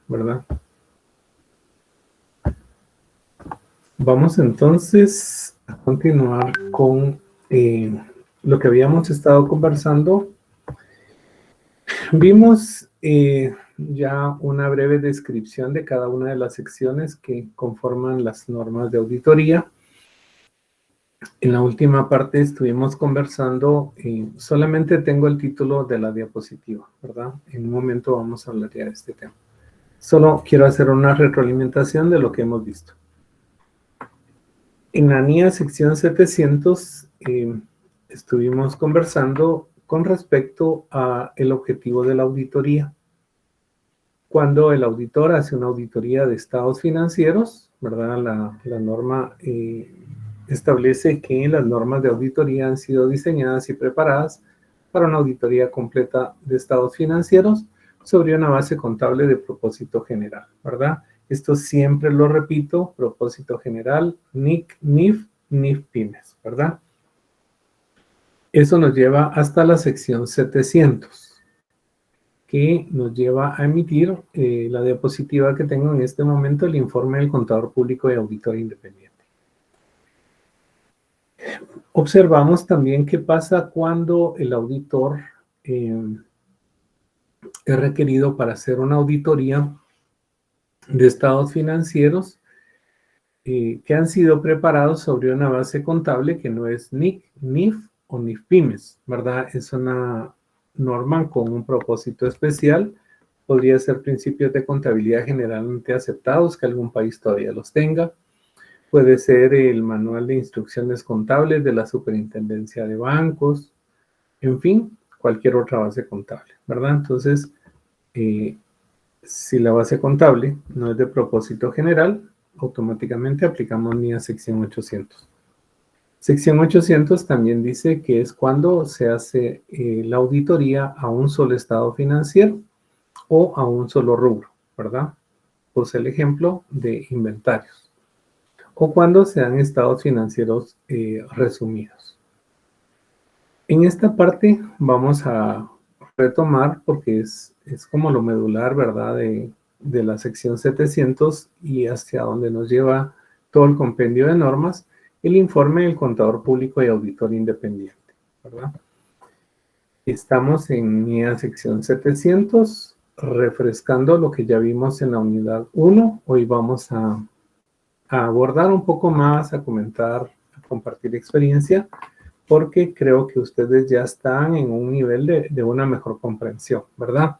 ¿verdad? Vamos entonces a continuar con lo que habíamos estado conversando. Vimos ya una breve descripción de cada una de las secciones que conforman las normas de auditoría. En la última parte estuvimos conversando, solamente tengo el título de la diapositiva, ¿verdad? En un momento vamos a hablar ya de este tema. Solo quiero hacer una retroalimentación de lo que hemos visto. En la NIA sección 700 estuvimos conversando con respecto a el objetivo de la auditoría. Cuando el auditor hace una auditoría de estados financieros, ¿verdad? La norma establece que las normas de auditoría han sido diseñadas y preparadas para una auditoría completa de estados financieros sobre una base contable de propósito general, ¿verdad? Esto siempre lo repito, propósito general, NIC, NIF, NIF Pymes, ¿verdad? Eso nos lleva hasta la sección 700, que nos lleva a emitir la diapositiva que tengo en este momento, el informe del contador público y auditor independiente. Observamos también qué pasa cuando el auditor es requerido para hacer una auditoría de estados financieros que han sido preparados sobre una base contable que no es NIC, NIF o NIF Pymes, ¿verdad? Es una norma con un propósito especial. Podría ser principios de contabilidad generalmente aceptados, que algún país todavía los tenga. Puede ser el manual de instrucciones contables de la Superintendencia de Bancos. En fin, cualquier otra base contable, ¿verdad? Entonces, si la base contable no es de propósito general, automáticamente aplicamos NIA sección 800. Sección 800 también dice que es cuando se hace la auditoría a un solo estado financiero o a un solo rubro, ¿verdad? Puse el ejemplo de inventarios. O cuando se dan estados financieros resumidos. En esta parte vamos a retomar, porque es como lo medular, ¿verdad? De la sección 700 y hacia donde nos lleva todo el compendio de normas, el informe del contador público y auditor independiente, ¿verdad? Estamos en la sección 700, refrescando lo que ya vimos en la unidad 1. Hoy vamos a abordar un poco más, a comentar, a compartir experiencia, porque creo que ustedes ya están en un nivel de una mejor comprensión, ¿verdad?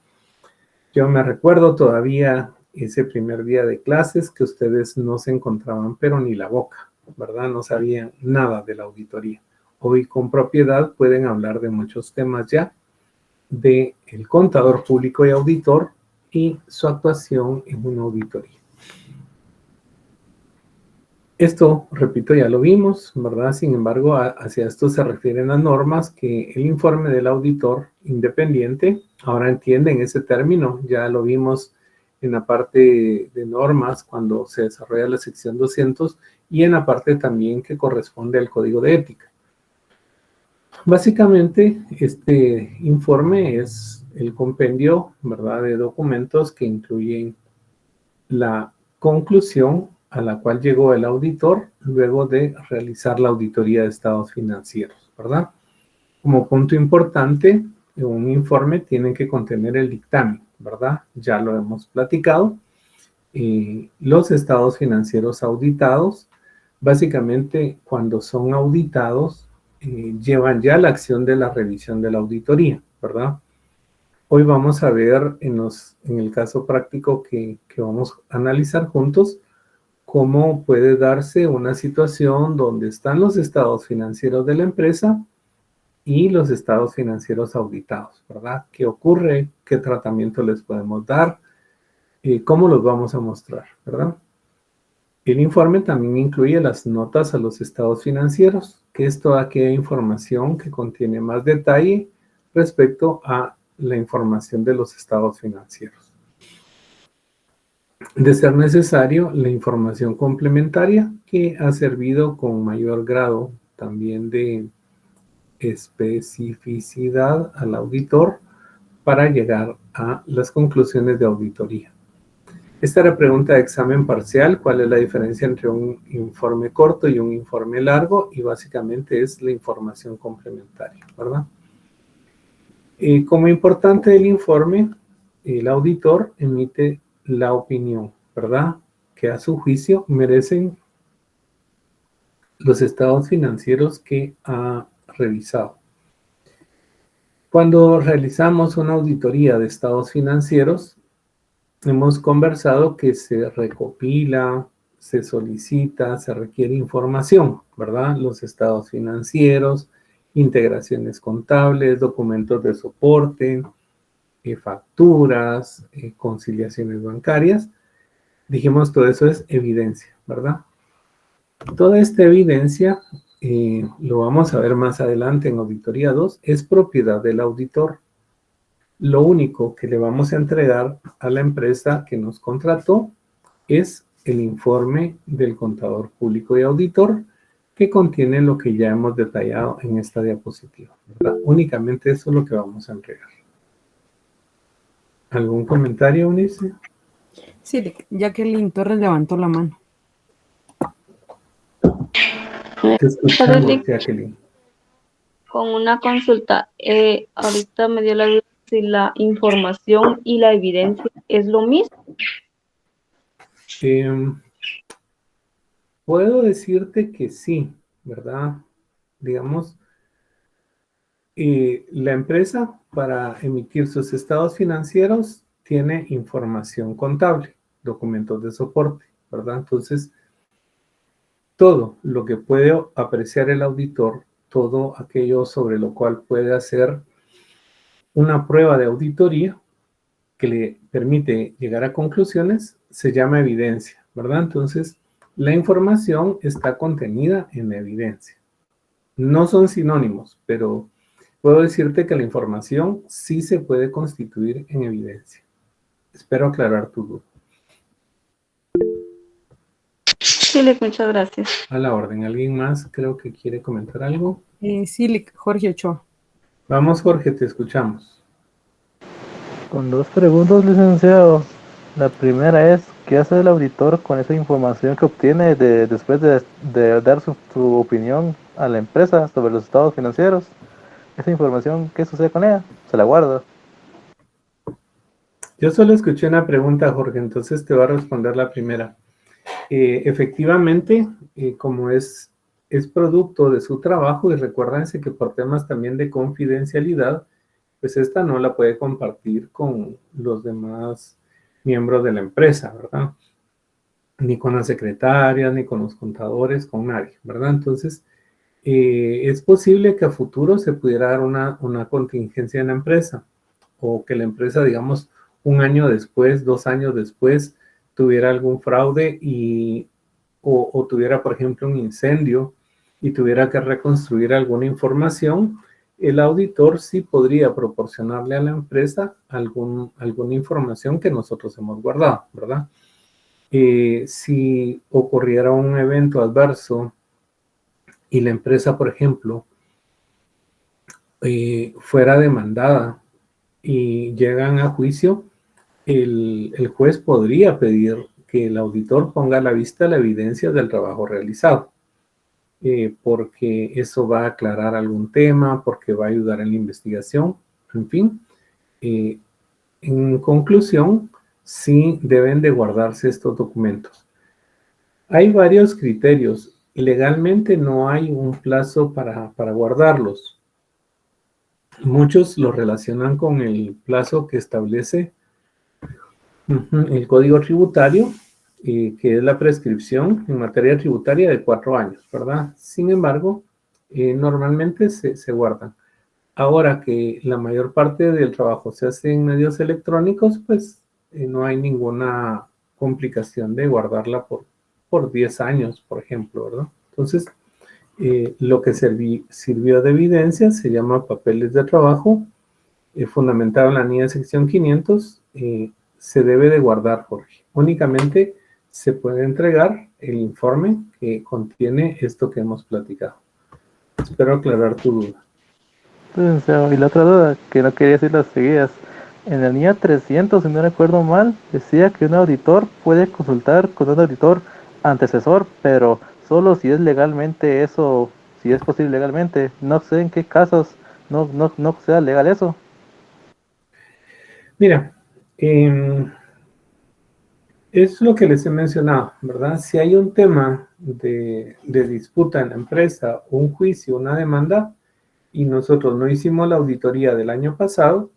Yo me recuerdo todavía ese primer día de clases que ustedes no se encontraban, pero ni la boca, ¿verdad? No sabían nada de la auditoría. Hoy con propiedad pueden hablar de muchos temas ya, de el contador público y auditor y su actuación en una auditoría. Esto, repito, ya lo vimos, ¿verdad? Sin embargo, hacia esto se refieren las normas que el informe del auditor independiente, ahora entienden ese término, ya lo vimos en la parte de normas cuando se desarrolla la sección 200 y en la parte también que corresponde al código de ética. Básicamente, este informe es el compendio, ¿verdad?, de documentos que incluyen la conclusión a la cual llegó el auditor luego de realizar la auditoría de estados financieros, ¿verdad? Como punto importante, un informe tiene que contener el dictamen, ¿verdad? Ya lo hemos platicado. Los estados financieros auditados, básicamente cuando son auditados, llevan ya la acción de la revisión de la auditoría, ¿verdad? Hoy vamos a ver en el caso práctico que vamos a analizar juntos cómo puede darse una situación donde están los estados financieros de la empresa y los estados financieros auditados, ¿verdad? ¿Qué ocurre? ¿Qué tratamiento les podemos dar? ¿Cómo los vamos a mostrar, verdad? El informe también incluye las notas a los estados financieros, que es toda aquella información que contiene más detalle respecto a la información de los estados financieros. De ser necesario, la información complementaria que ha servido con mayor grado también de especificidad al auditor para llegar a las conclusiones de auditoría. Esta era pregunta de examen parcial, ¿cuál es la diferencia entre un informe corto y un informe largo? Y básicamente es la información complementaria, ¿verdad? Como importante del informe, el auditor emite la opinión, ¿verdad? Que a su juicio merecen los estados financieros que ha revisado. Cuando realizamos una auditoría de estados financieros, hemos conversado que se recopila, se solicita, se requiere información, ¿verdad? Los estados financieros, integraciones contables, documentos de soporte, facturas, conciliaciones bancarias. Dijimos, todo eso es evidencia, ¿verdad? Toda esta evidencia, lo vamos a ver más adelante en Auditoría 2, es propiedad del auditor. Lo único que le vamos a entregar a la empresa que nos contrató es el informe del contador público y auditor que contiene lo que ya hemos detallado en esta diapositiva, ¿verdad? Únicamente eso es lo que vamos a entregar. ¿Algún comentario, Eunice? Sí, Jacqueline Torres levantó la mano. Te escuchamos, Jacqueline. Con una consulta, ahorita me dio la duda si la información y la evidencia es lo mismo. Puedo decirte que sí, ¿verdad? Digamos, la empresa para emitir sus estados financieros tiene información contable, documentos de soporte, ¿verdad? Entonces, todo lo que puede apreciar el auditor, todo aquello sobre lo cual puede hacer una prueba de auditoría que le permite llegar a conclusiones, se llama evidencia, ¿verdad? Entonces, la información está contenida en la evidencia. No son sinónimos, pero puedo decirte que la información sí se puede constituir en evidencia. Espero aclarar tu duda. Sí, muchas gracias. A la orden. ¿Alguien más creo que quiere comentar algo? Sí, Jorge Ochoa. Vamos, Jorge, te escuchamos. Con dos preguntas, licenciado. La primera es, ¿qué hace el auditor con esa información que obtiene después de dar su opinión a la empresa sobre los estados financieros? Esa información, ¿qué sucede con ella? ¿Se la guarda? Yo solo escuché una pregunta, Jorge, entonces te voy a responder la primera. Efectivamente, como es producto de su trabajo, y recuérdense que por temas también de confidencialidad, pues esta no la puede compartir con los demás miembros de la empresa, ¿verdad? Ni con las secretarias, ni con los contadores, con nadie, ¿verdad? Entonces, es posible que a futuro se pudiera dar una contingencia en la empresa, o que la empresa, digamos, un año después, 2 años después, tuviera algún fraude o tuviera, por ejemplo, un incendio y tuviera que reconstruir alguna información, el auditor sí podría proporcionarle a la empresa alguna información que nosotros hemos guardado, ¿verdad? Si ocurriera un evento adverso y la empresa, por ejemplo, fuera demandada y llegan a juicio, el juez podría pedir que el auditor ponga a la vista la evidencia del trabajo realizado, porque eso va a aclarar algún tema, porque va a ayudar en la investigación, en fin. En conclusión, sí deben de guardarse estos documentos. Hay varios criterios. Legalmente no hay un plazo para guardarlos. Muchos lo relacionan con el plazo que establece el Código Tributario, que es la prescripción en materia tributaria de 4 años, ¿verdad? Sin embargo, normalmente se guardan. Ahora que la mayor parte del trabajo se hace en medios electrónicos, pues no hay ninguna complicación de guardarla por 10 años, por ejemplo, ¿verdad? Entonces, lo que sirvió de evidencia se llama papeles de trabajo, fundamentado en la NIA sección 500, se debe de guardar, Jorge. Únicamente se puede entregar el informe que contiene esto que hemos platicado. Espero aclarar tu duda. Licenciado, y la otra duda, que no quería decir las seguidas, En la línea 300, si no recuerdo mal, decía que un auditor puede consultar con un auditor antecesor, pero solo si es legalmente eso, si es posible legalmente. No sé en qué casos no sea legal eso. Mira, es lo que les he mencionado, ¿verdad? Si hay un tema de disputa en la empresa, un juicio, una demanda, y nosotros no hicimos la auditoría del año pasado,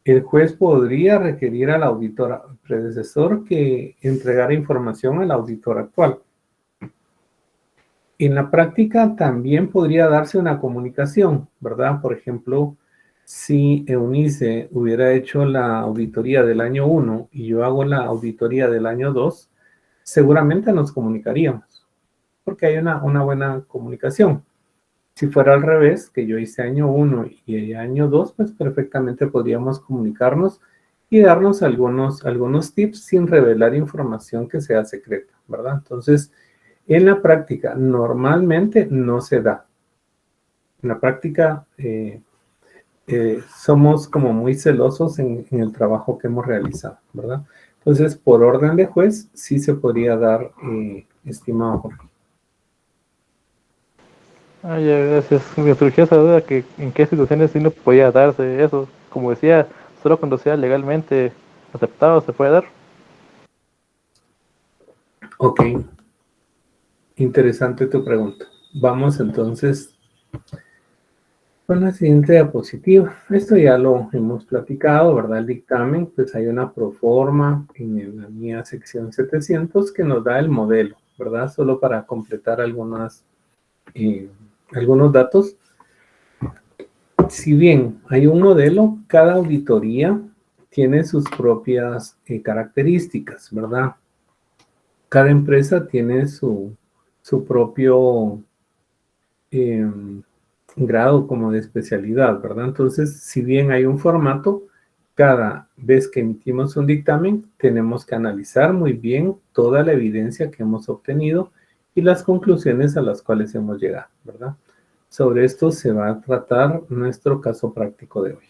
el juez podría requerir al auditor predecesor que entregara información al auditor actual. En la práctica también podría darse una comunicación, ¿verdad? Por ejemplo, si Eunice hubiera hecho la auditoría del año 1 y yo hago la auditoría del año 2, seguramente nos comunicaríamos, porque hay una buena comunicación. Si fuera al revés, que yo hice año 1 y ella año 2, pues perfectamente podríamos comunicarnos y darnos algunos tips sin revelar información que sea secreta, ¿verdad? Entonces, en la práctica, normalmente no se da. En la práctica, somos como muy celosos en el trabajo que hemos realizado, ¿verdad? Entonces, por orden de juez, sí se podría dar, estimado Jorge. Ah, ya, gracias. Me surgió esa duda que en qué situaciones sí no podía darse eso. Como decía, solo cuando sea legalmente aceptado se puede dar. Ok, interesante tu pregunta. Vamos entonces con la siguiente diapositiva. Esto ya lo hemos platicado, ¿verdad? El dictamen, pues hay una proforma en la mía sección 700 que nos da el modelo, ¿verdad? Solo para completar algunos datos. Si bien hay un modelo, cada auditoría tiene sus propias características, ¿verdad? Cada empresa tiene su propio grado como de especialidad, ¿verdad? Entonces, si bien hay un formato, cada vez que emitimos un dictamen, tenemos que analizar muy bien toda la evidencia que hemos obtenido y las conclusiones a las cuales hemos llegado, ¿verdad? Sobre esto se va a tratar nuestro caso práctico de hoy.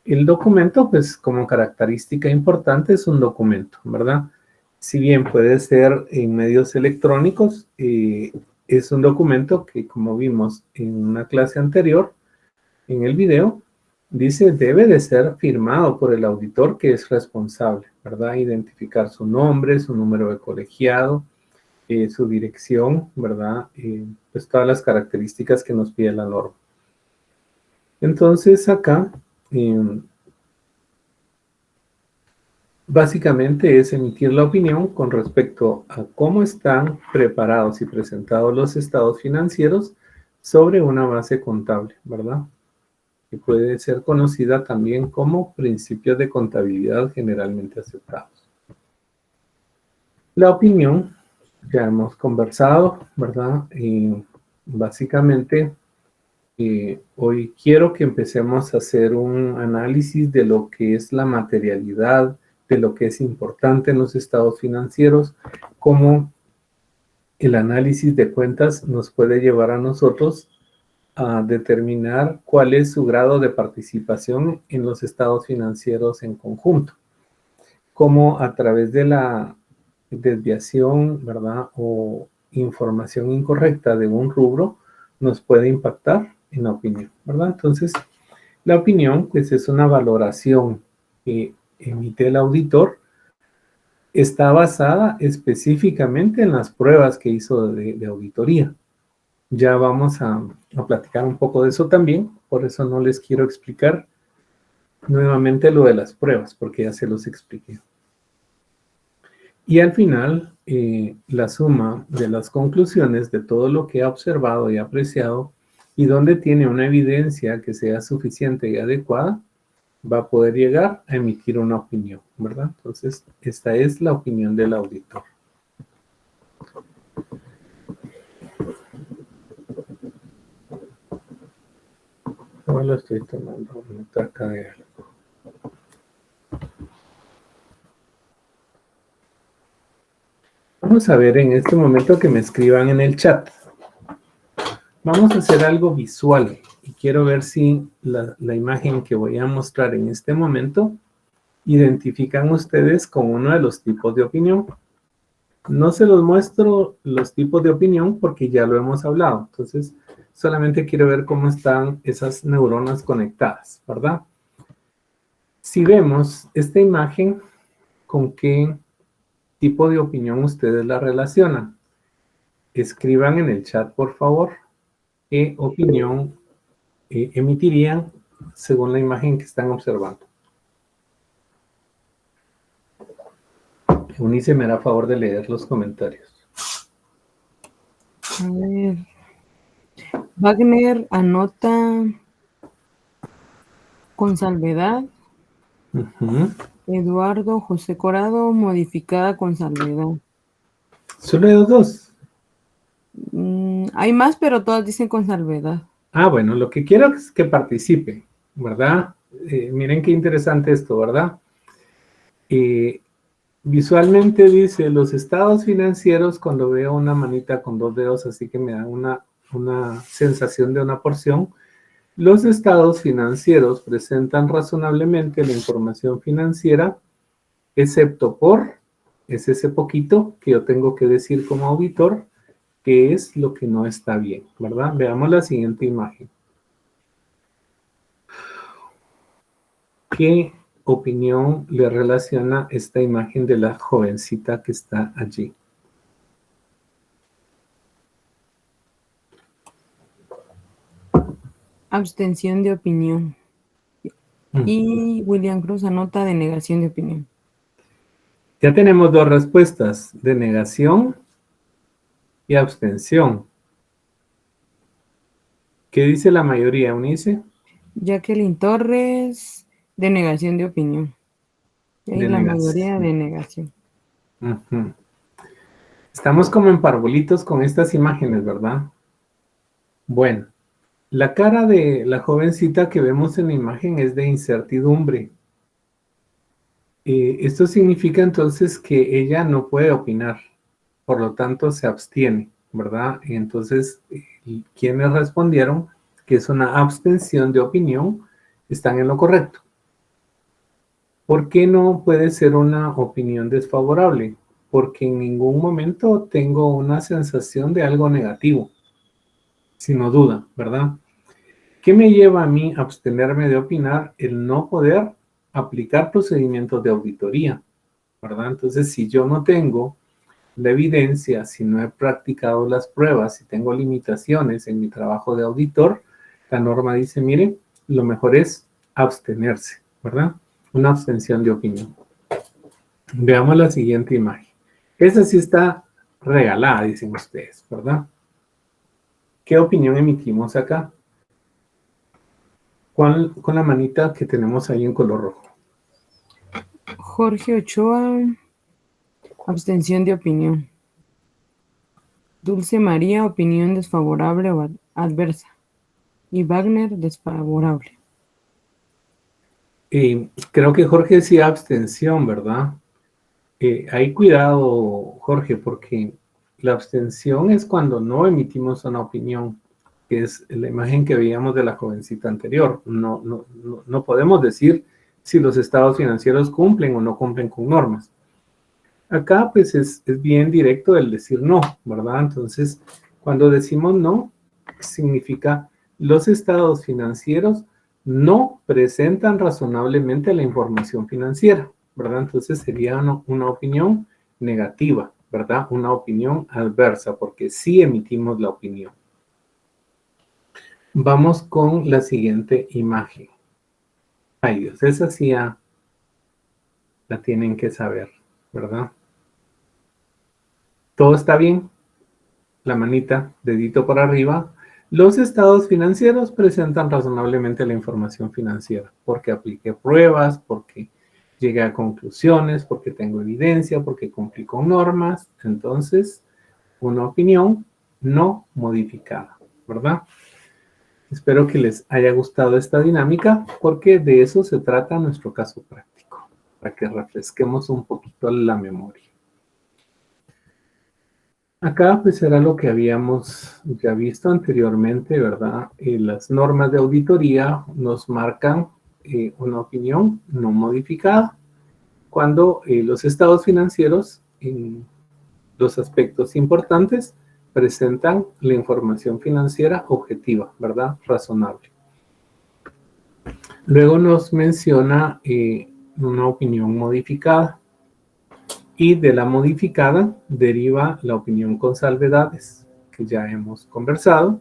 El documento, pues como característica importante, es un documento, ¿verdad? Si bien puede ser en medios electrónicos, es un documento que, como vimos en una clase anterior, en el video, dice debe de ser firmado por el auditor que es responsable, ¿verdad? Identificar su nombre, su número de colegiado, su dirección, ¿verdad? Pues todas las características que nos pide la norma. Entonces acá, básicamente es emitir la opinión con respecto a cómo están preparados y presentados los estados financieros sobre una base contable, ¿verdad? Que puede ser conocida también como principios de contabilidad generalmente aceptados. La opinión, ya hemos conversado, ¿verdad? Básicamente, hoy quiero que empecemos a hacer un análisis de lo que es la materialidad, de lo que es importante en los estados financieros, cómo el análisis de cuentas nos puede llevar a nosotros a determinar cuál es su grado de participación en los estados financieros en conjunto, cómo a través de la desviación, ¿verdad? O información incorrecta de un rubro nos puede impactar en la opinión, ¿verdad? Entonces, la opinión, pues es una valoración que emite el auditor, está basada específicamente en las pruebas que hizo de auditoría. Ya vamos a platicar un poco de eso también, por eso no les quiero explicar nuevamente lo de las pruebas, porque ya se los expliqué. Y al final, la suma de las conclusiones de todo lo que ha observado y apreciado y donde tiene una evidencia que sea suficiente y adecuada, va a poder llegar a emitir una opinión, ¿verdad? Entonces, esta es la opinión del auditor. Ahora estoy tomando nota acá de algo. Vamos a ver en este momento que me escriban en el chat. Vamos a hacer algo visual y quiero ver si la imagen que voy a mostrar en este momento identifican ustedes con uno de los tipos de opinión. No se los muestro los tipos de opinión porque ya lo hemos hablado. Entonces, solamente quiero ver cómo están esas neuronas conectadas, ¿verdad? Si vemos esta imagen, ¿con qué tipo de opinión ustedes la relacionan? Escriban en el chat, por favor, qué opinión emitirían según la imagen que están observando. Eunice me hará favor de leer los comentarios. A ver. Wagner anota con salvedad. Ujú. Eduardo José Corado, modificada con salvedad. Solo hay dos. Hay más, pero todas dicen con salvedad. Ah, bueno, lo que quiero es que participe, ¿verdad? Miren qué interesante esto, ¿verdad? Visualmente dice, los estados financieros, cuando veo una manita con dos dedos, así que me da una sensación de una porción, los estados financieros presentan razonablemente la información financiera, excepto es ese poquito que yo tengo que decir como auditor, que es lo que no está bien, ¿verdad? Veamos la siguiente imagen. ¿Qué opinión le relaciona esta imagen de la jovencita que está allí? Abstención de opinión. Y William Cruz anota de negación de opinión. Ya tenemos dos respuestas, de negación y abstención. ¿Qué dice la mayoría, Eunice? Jacqueline Torres, de negación de opinión. Y De la negación. mayoría de negación. Ujú. Estamos como en parvulitos con estas imágenes, ¿verdad? Bueno, la cara de la jovencita que vemos en la imagen es de incertidumbre. Esto significa entonces que ella no puede opinar, por lo tanto se abstiene, ¿verdad? Y entonces, quienes respondieron que es una abstención de opinión, están en lo correcto. ¿Por qué no puede ser una opinión desfavorable? Porque en ningún momento tengo una sensación de algo negativo, sino duda, ¿verdad? ¿Qué me lleva a mí a abstenerme de opinar? El no poder aplicar procedimientos de auditoría, ¿verdad? Entonces, si yo no tengo la evidencia, si no he practicado las pruebas, si tengo limitaciones en mi trabajo de auditor, la norma dice, mire, lo mejor es abstenerse, ¿verdad? Una abstención de opinión. Veamos la siguiente imagen. Esa sí está regalada, dicen ustedes, ¿verdad? ¿Qué opinión emitimos acá? ¿Cuál con la manita que tenemos ahí en color rojo? Jorge Ochoa, abstención de opinión. Dulce María, opinión desfavorable o adversa. Y Wagner, desfavorable. Creo que Jorge decía abstención, ¿verdad? Hay cuidado, Jorge, porque la abstención es cuando no emitimos una opinión, que es la imagen que veíamos de la jovencita anterior. No podemos decir si los estados financieros cumplen o no cumplen con normas. Acá, pues, es bien directo el decir no, ¿verdad? Entonces, cuando decimos no, significa los estados financieros no presentan razonablemente la información financiera, ¿verdad? Entonces sería una opinión negativa, ¿verdad? Una opinión adversa, porque sí emitimos la opinión. Vamos con la siguiente imagen. Ay Dios, esa sí ya la tienen que saber, ¿verdad? ¿Todo está bien? La manita, dedito para arriba. Los estados financieros presentan razonablemente la información financiera, porque apliqué pruebas, porque llegué a conclusiones, porque tengo evidencia, porque cumplí con normas. Entonces, una opinión no modificada, ¿verdad? Espero que les haya gustado esta dinámica, porque de eso se trata nuestro caso práctico, para que refresquemos un poquito la memoria. Acá pues era lo que habíamos ya visto anteriormente, ¿verdad? Las normas de auditoría nos marcan una opinión no modificada cuando los estados financieros en los aspectos importantes presentan la información financiera objetiva, ¿verdad? Razonable. Luego nos menciona una opinión modificada. Y de la modificada deriva la opinión con salvedades, que ya hemos conversado,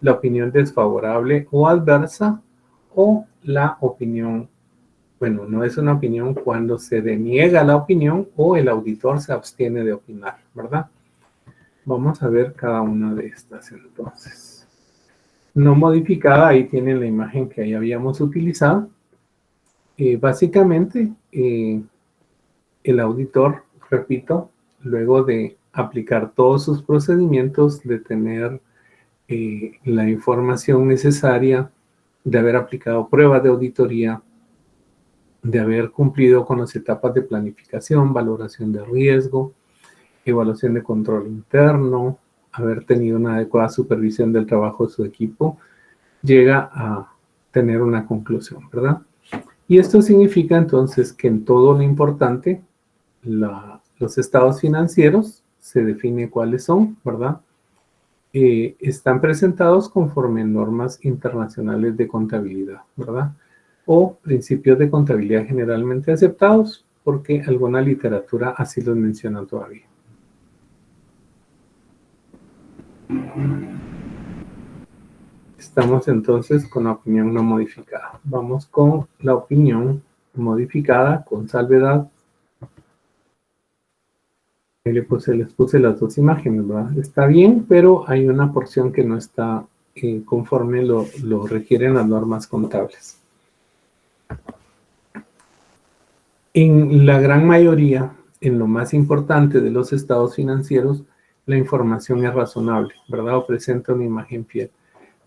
la opinión desfavorable o adversa, o la opinión, bueno, no es una opinión cuando se deniega la opinión o el auditor se abstiene de opinar, ¿verdad? Vamos a ver cada una de estas entonces. No modificada, ahí tienen la imagen que ahí habíamos utilizado. Básicamente, el auditor, repito, luego de aplicar todos sus procedimientos, de tener la información necesaria, de haber aplicado pruebas de auditoría, de haber cumplido con las etapas de planificación, valoración de riesgo, evaluación de control interno, haber tenido una adecuada supervisión del trabajo de su equipo, llega a tener una conclusión, ¿verdad? Y esto significa entonces que en todo lo importante, los estados financieros, se define cuáles son, ¿verdad? Están presentados conforme a normas internacionales de contabilidad, ¿verdad? O principios de contabilidad generalmente aceptados, porque alguna literatura así los menciona todavía. Estamos entonces con la opinión no modificada. Vamos con la opinión modificada con salvedad. Ahí les puse las dos imágenes, ¿verdad? Está bien, pero hay una porción que no está conforme lo requieren las normas contables. En la gran mayoría, en lo más importante de los estados financieros, la información es razonable, ¿verdad? O presenta una imagen fiel.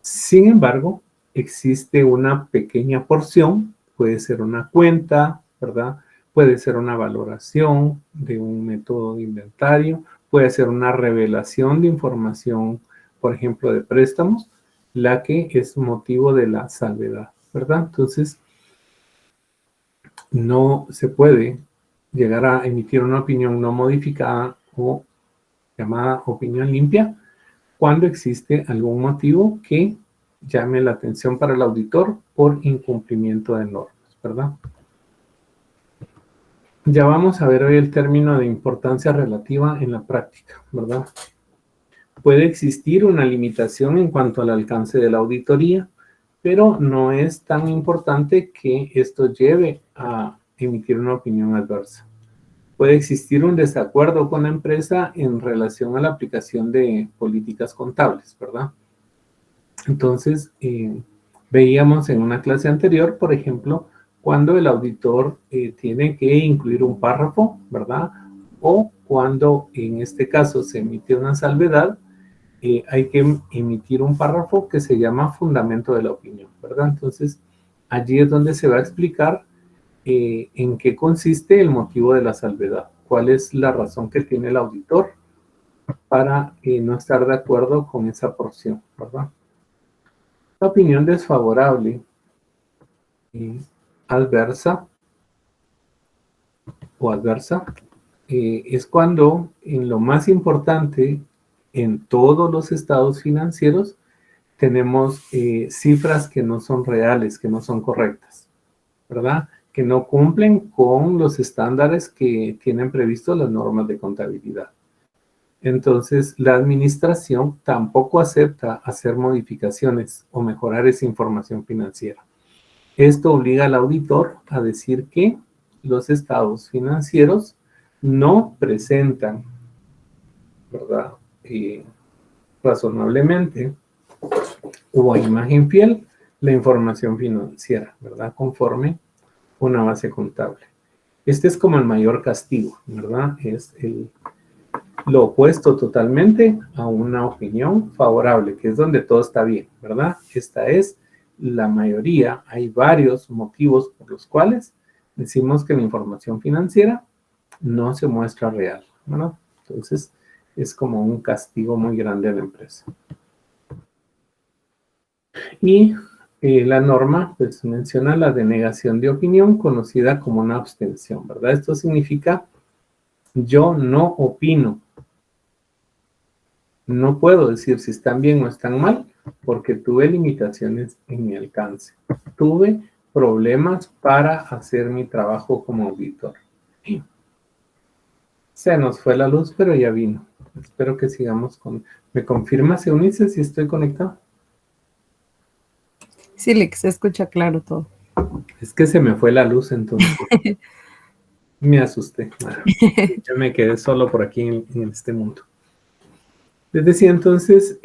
Sin embargo, existe una pequeña porción, puede ser una cuenta, ¿verdad? Puede ser una valoración de un método de inventario, puede ser una revelación de información, por ejemplo, de préstamos, la que es motivo de la salvedad, ¿verdad? Entonces, no se puede llegar a emitir una opinión no modificada o llamada opinión limpia cuando existe algún motivo que llame la atención para el auditor por incumplimiento de normas, ¿verdad? Ya vamos a ver hoy el término de importancia relativa en la práctica, ¿verdad? Puede existir una limitación en cuanto al alcance de la auditoría, pero no es tan importante que esto lleve a emitir una opinión adversa. Puede existir un desacuerdo con la empresa en relación a la aplicación de políticas contables, ¿verdad? Entonces, veíamos en una clase anterior, por ejemplo, cuando el auditor tiene que incluir un párrafo, ¿verdad? O cuando en este caso se emite una salvedad, hay que emitir un párrafo que se llama fundamento de la opinión, ¿verdad? Entonces, allí es donde se va a explicar en qué consiste el motivo de la salvedad, cuál es la razón que tiene el auditor para no estar de acuerdo con esa porción, ¿verdad? La opinión desfavorable adversa o adversa es cuando en lo más importante en todos los estados financieros tenemos cifras que no son reales, que no son correctas, ¿verdad? Que no cumplen con los estándares que tienen previstos las normas de contabilidad. Entonces, la administración tampoco acepta hacer modificaciones o mejorar esa información financiera. Esto obliga al auditor a decir que los estados financieros no presentan, ¿verdad? Razonablemente o a imagen fiel la información financiera, ¿verdad? Conforme una base contable. Este es como el mayor castigo, ¿verdad? Es lo opuesto totalmente a una opinión favorable, que es donde todo está bien, ¿verdad? Esta es la mayoría. Hay varios motivos por los cuales decimos que la información financiera no se muestra real, ¿verdad? Entonces, es como un castigo muy grande a la empresa. Y la norma pues menciona la denegación de opinión conocida como una abstención, ¿verdad? Esto significa yo no opino. No puedo decir si están bien o están mal porque tuve limitaciones en mi alcance. Tuve problemas para hacer mi trabajo como auditor. Se nos fue la luz, pero ya vino. Espero que sigamos con... ¿Me confirmas, Eunice, si estoy conectado? Sí, Lex, se escucha claro todo. Es que se me fue la luz, entonces me asusté. Ya me quedé solo por aquí en este mundo. Les decía entonces,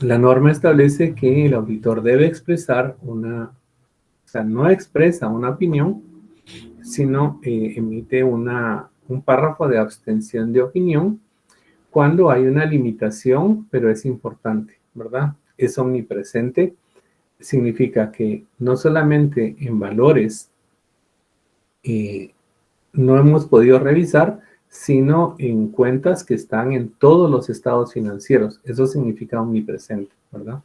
la norma establece que el auditor debe expresar o sea, no expresa una opinión, sino emite un párrafo de abstención de opinión cuando hay una limitación, pero es importante, ¿verdad? Es omnipresente, significa que no solamente en valores no hemos podido revisar, sino en cuentas que están en todos los estados financieros. Eso significa omnipresente, ¿verdad?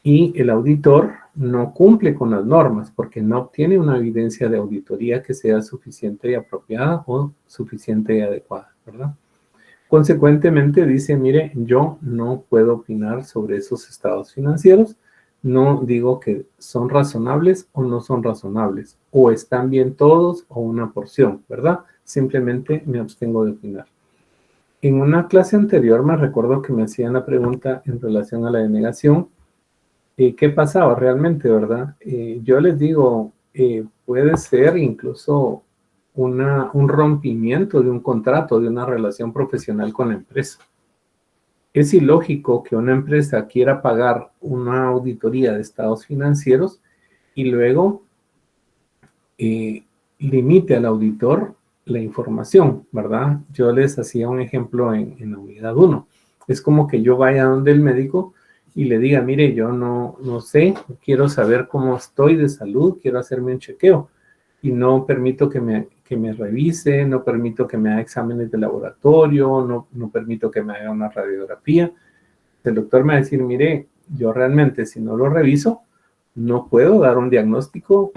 Y el auditor no cumple con las normas porque no obtiene una evidencia de auditoría que sea suficiente y apropiada o suficiente y adecuada, ¿verdad? Consecuentemente dice, mire, yo no puedo opinar sobre esos estados financieros, no digo que son razonables o no son razonables, o están bien todos o una porción, ¿verdad? Simplemente me abstengo de opinar. En una clase anterior me recuerdo que me hacían la pregunta en relación a la denegación, ¿qué pasaba realmente, verdad? Yo les digo, puede ser incluso un rompimiento de un contrato, de una relación profesional con la empresa. Es ilógico que una empresa quiera pagar una auditoría de estados financieros y luego limite al auditor la información, ¿verdad? Yo les hacía un ejemplo en la unidad 1. Es como que yo vaya donde el médico y le diga, mire, yo no sé, quiero saber cómo estoy de salud, quiero hacerme un chequeo y no permito que me revise, no permito que me haga exámenes de laboratorio, no permito que me haga una radiografía. El doctor me va a decir, mire, yo realmente si no lo reviso, no puedo dar un diagnóstico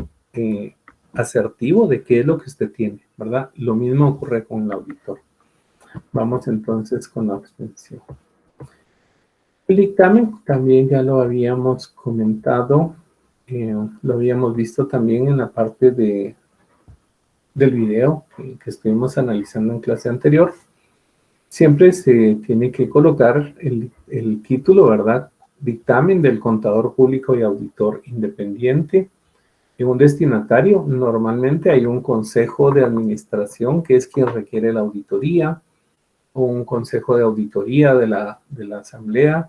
asertivo de qué es lo que usted tiene, ¿verdad? Lo mismo ocurre con el auditor. Vamos entonces con la abstención. El dictamen también ya lo habíamos comentado, lo habíamos visto también en la parte del video que estuvimos analizando en clase anterior. Siempre se tiene que colocar el título, ¿verdad? Dictamen del contador público y auditor independiente. En un destinatario, normalmente hay un consejo de administración que es quien requiere la auditoría, o un consejo de auditoría de la asamblea.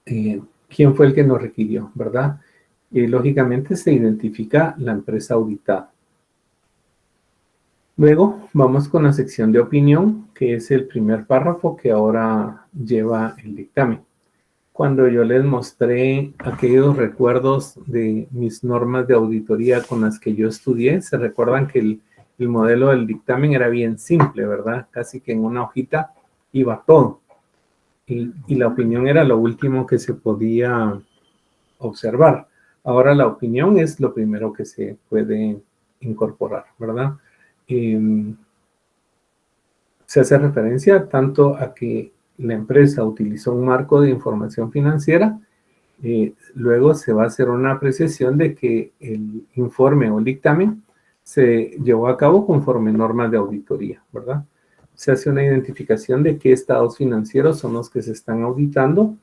¿Quién fue el que nos requirió, verdad? Lógicamente se identifica la empresa auditada. Luego vamos con la sección de opinión, que es el primer párrafo que ahora lleva el dictamen. Cuando yo les mostré aquellos recuerdos de mis normas de auditoría con las que yo estudié, se recuerdan que el modelo del dictamen era bien simple, ¿verdad? Casi que en una hojita iba todo. Y la opinión era lo último que se podía observar. Ahora la opinión es lo primero que se puede incorporar, ¿verdad? Se hace referencia tanto a que la empresa utilizó un marco de información financiera, luego se va a hacer una apreciación de que el informe o el dictamen se llevó a cabo conforme normas de auditoría, ¿verdad? Se hace una identificación de qué estados financieros son los que se están auditando.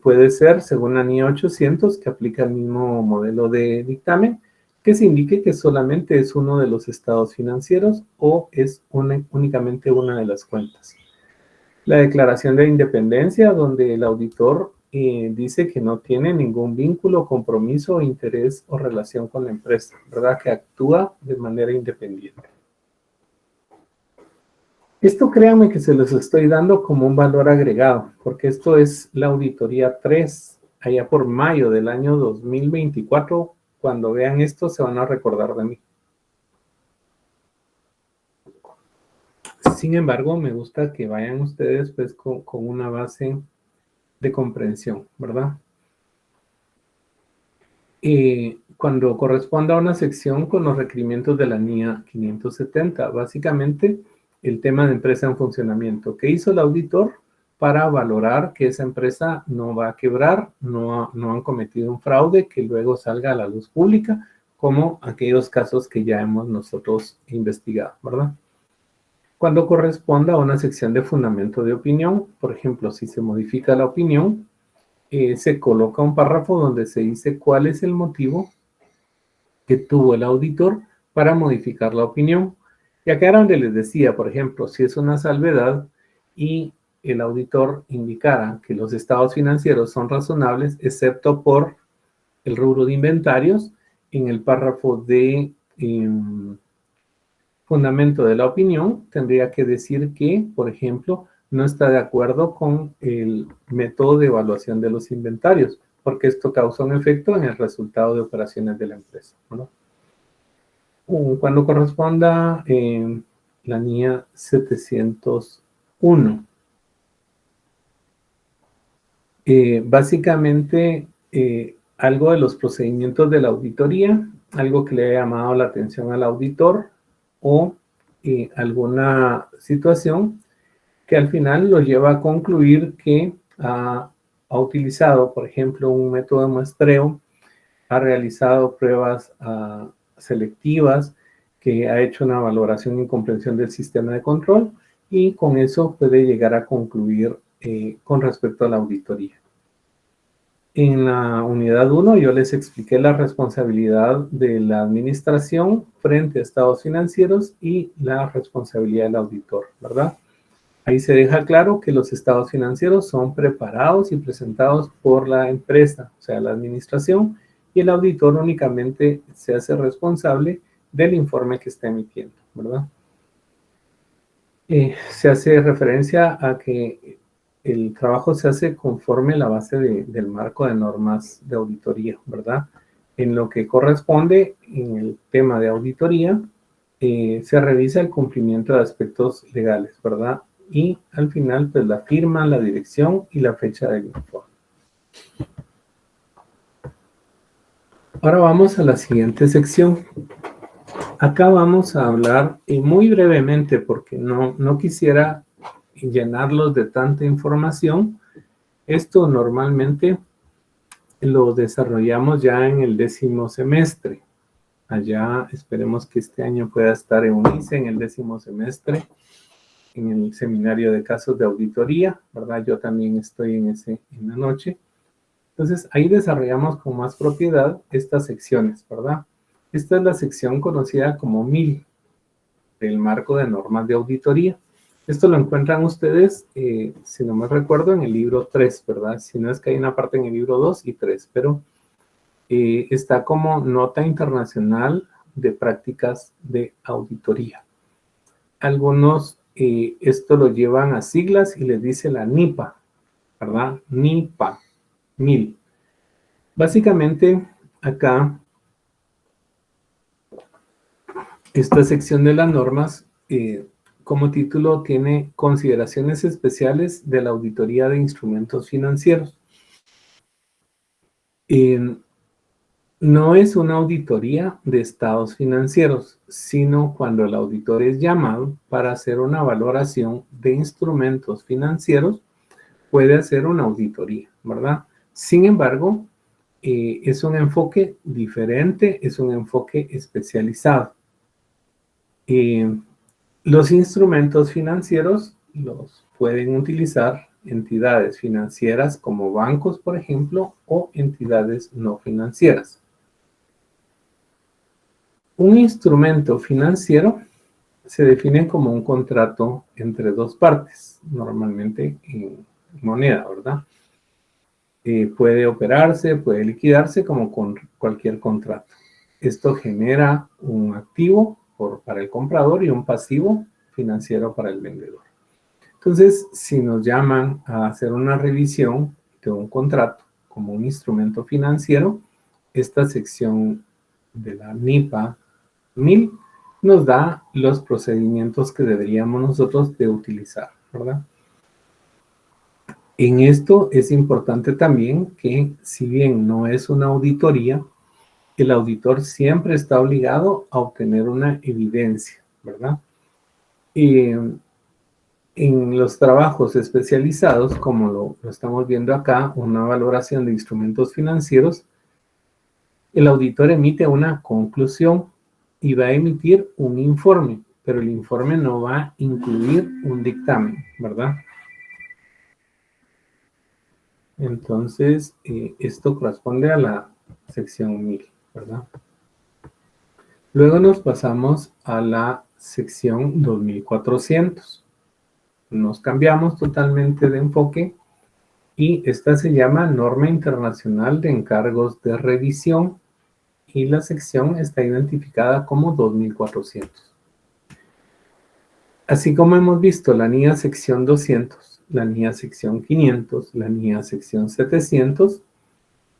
Puede ser, según la NIA 800, que aplica el mismo modelo de dictamen, que se indique que solamente es uno de los estados financieros o es únicamente una de las cuentas. La declaración de independencia, donde el auditor dice que no tiene ningún vínculo, compromiso, interés o relación con la empresa, ¿verdad? Que actúa de manera independiente. Esto créanme que se los estoy dando como un valor agregado, porque esto es la auditoría 3, allá por mayo del año 2024. Cuando vean esto se van a recordar de mí. Sin embargo, me gusta que vayan ustedes pues con una base de comprensión, ¿verdad? Cuando corresponda a una sección con los requerimientos de la NIA 570, básicamente el tema de empresa en funcionamiento. ¿Qué hizo el auditor para valorar que esa empresa no va a quebrar, no han cometido un fraude que luego salga a la luz pública, como aquellos casos que ya hemos nosotros investigado, ¿verdad? Cuando corresponda a una sección de fundamento de opinión, por ejemplo, si se modifica la opinión, se coloca un párrafo donde se dice cuál es el motivo que tuvo el auditor para modificar la opinión. Y acá era donde les decía, por ejemplo, si es una salvedad y el auditor indicara que los estados financieros son razonables, excepto por el rubro de inventarios, en el párrafo de fundamento de la opinión, tendría que decir que, por ejemplo, no está de acuerdo con el método de evaluación de los inventarios, porque esto causa un efecto en el resultado de operaciones de la empresa, ¿no? Cuando corresponda la NIA 701. Básicamente, algo de los procedimientos de la auditoría, algo que le haya llamado la atención al auditor o alguna situación que al final lo lleva a concluir que ha utilizado, por ejemplo, un método de muestreo, ha realizado pruebas selectivas, que ha hecho una valoración y comprensión del sistema de control y con eso puede llegar a concluir con respecto a la auditoría. En la unidad 1 yo les expliqué la responsabilidad de la administración frente a estados financieros y la responsabilidad del auditor, ¿verdad? Ahí se deja claro que los estados financieros son preparados y presentados por la empresa, o sea, la administración, y el auditor únicamente se hace responsable del informe que está emitiendo, ¿verdad? Se hace referencia a que el trabajo se hace conforme la base del marco de normas de auditoría, ¿verdad? En lo que corresponde en el tema de auditoría, se revisa el cumplimiento de aspectos legales, ¿verdad? Y al final, pues la firma, la dirección y la fecha del informe. Ahora vamos a la siguiente sección. Acá vamos a hablar muy brevemente porque no quisiera llenarlos de tanta información. Esto normalmente lo desarrollamos ya en el 10º semestre. Allá esperemos que este año pueda estar EUNICE en el 10º semestre, en el seminario de casos de auditoría, ¿verdad? Yo también estoy en la noche. Entonces, ahí desarrollamos con más propiedad estas secciones, ¿verdad? Esta es la sección conocida como 1000 del marco de normas de auditoría. Esto lo encuentran ustedes, si no me recuerdo, en el libro 3, ¿verdad? Si no es que hay una parte en el libro 2 y 3, pero está como nota internacional de prácticas de auditoría. Algunos esto lo llevan a siglas y les dice la NIPA, ¿verdad? NIPA, 1000. Básicamente, acá, esta sección de las normas, como título, tiene consideraciones especiales de la auditoría de instrumentos financieros. No es una auditoría de estados financieros, sino cuando el auditor es llamado para hacer una valoración de instrumentos financieros, puede hacer una auditoría, ¿verdad? Sin embargo, es un enfoque diferente, es un enfoque especializado. Los instrumentos financieros los pueden utilizar entidades financieras como bancos, por ejemplo, o entidades no financieras. Un instrumento financiero se define como un contrato entre dos partes, normalmente en moneda, ¿verdad? Puede operarse, puede liquidarse como con cualquier contrato. Esto genera un activo para el comprador y un pasivo financiero para el vendedor. Entonces, si nos llaman a hacer una revisión de un contrato como un instrumento financiero, esta sección de la NIPA 1000 nos da los procedimientos que deberíamos nosotros de utilizar, ¿verdad? En esto es importante también que, si bien no es una auditoría, el auditor siempre está obligado a obtener una evidencia, ¿verdad? Y en los trabajos especializados, como lo estamos viendo acá, una valoración de instrumentos financieros, el auditor emite una conclusión y va a emitir un informe, pero el informe no va a incluir un dictamen, ¿verdad? Entonces, esto corresponde a la sección 1000, ¿verdad? Luego nos pasamos a la sección 2400. Nos cambiamos totalmente de enfoque y esta se llama Norma Internacional de Encargos de Revisión y la sección está identificada como 2400. Así como hemos visto la NIA sección 200, la NIA sección 500, la NIA sección 700,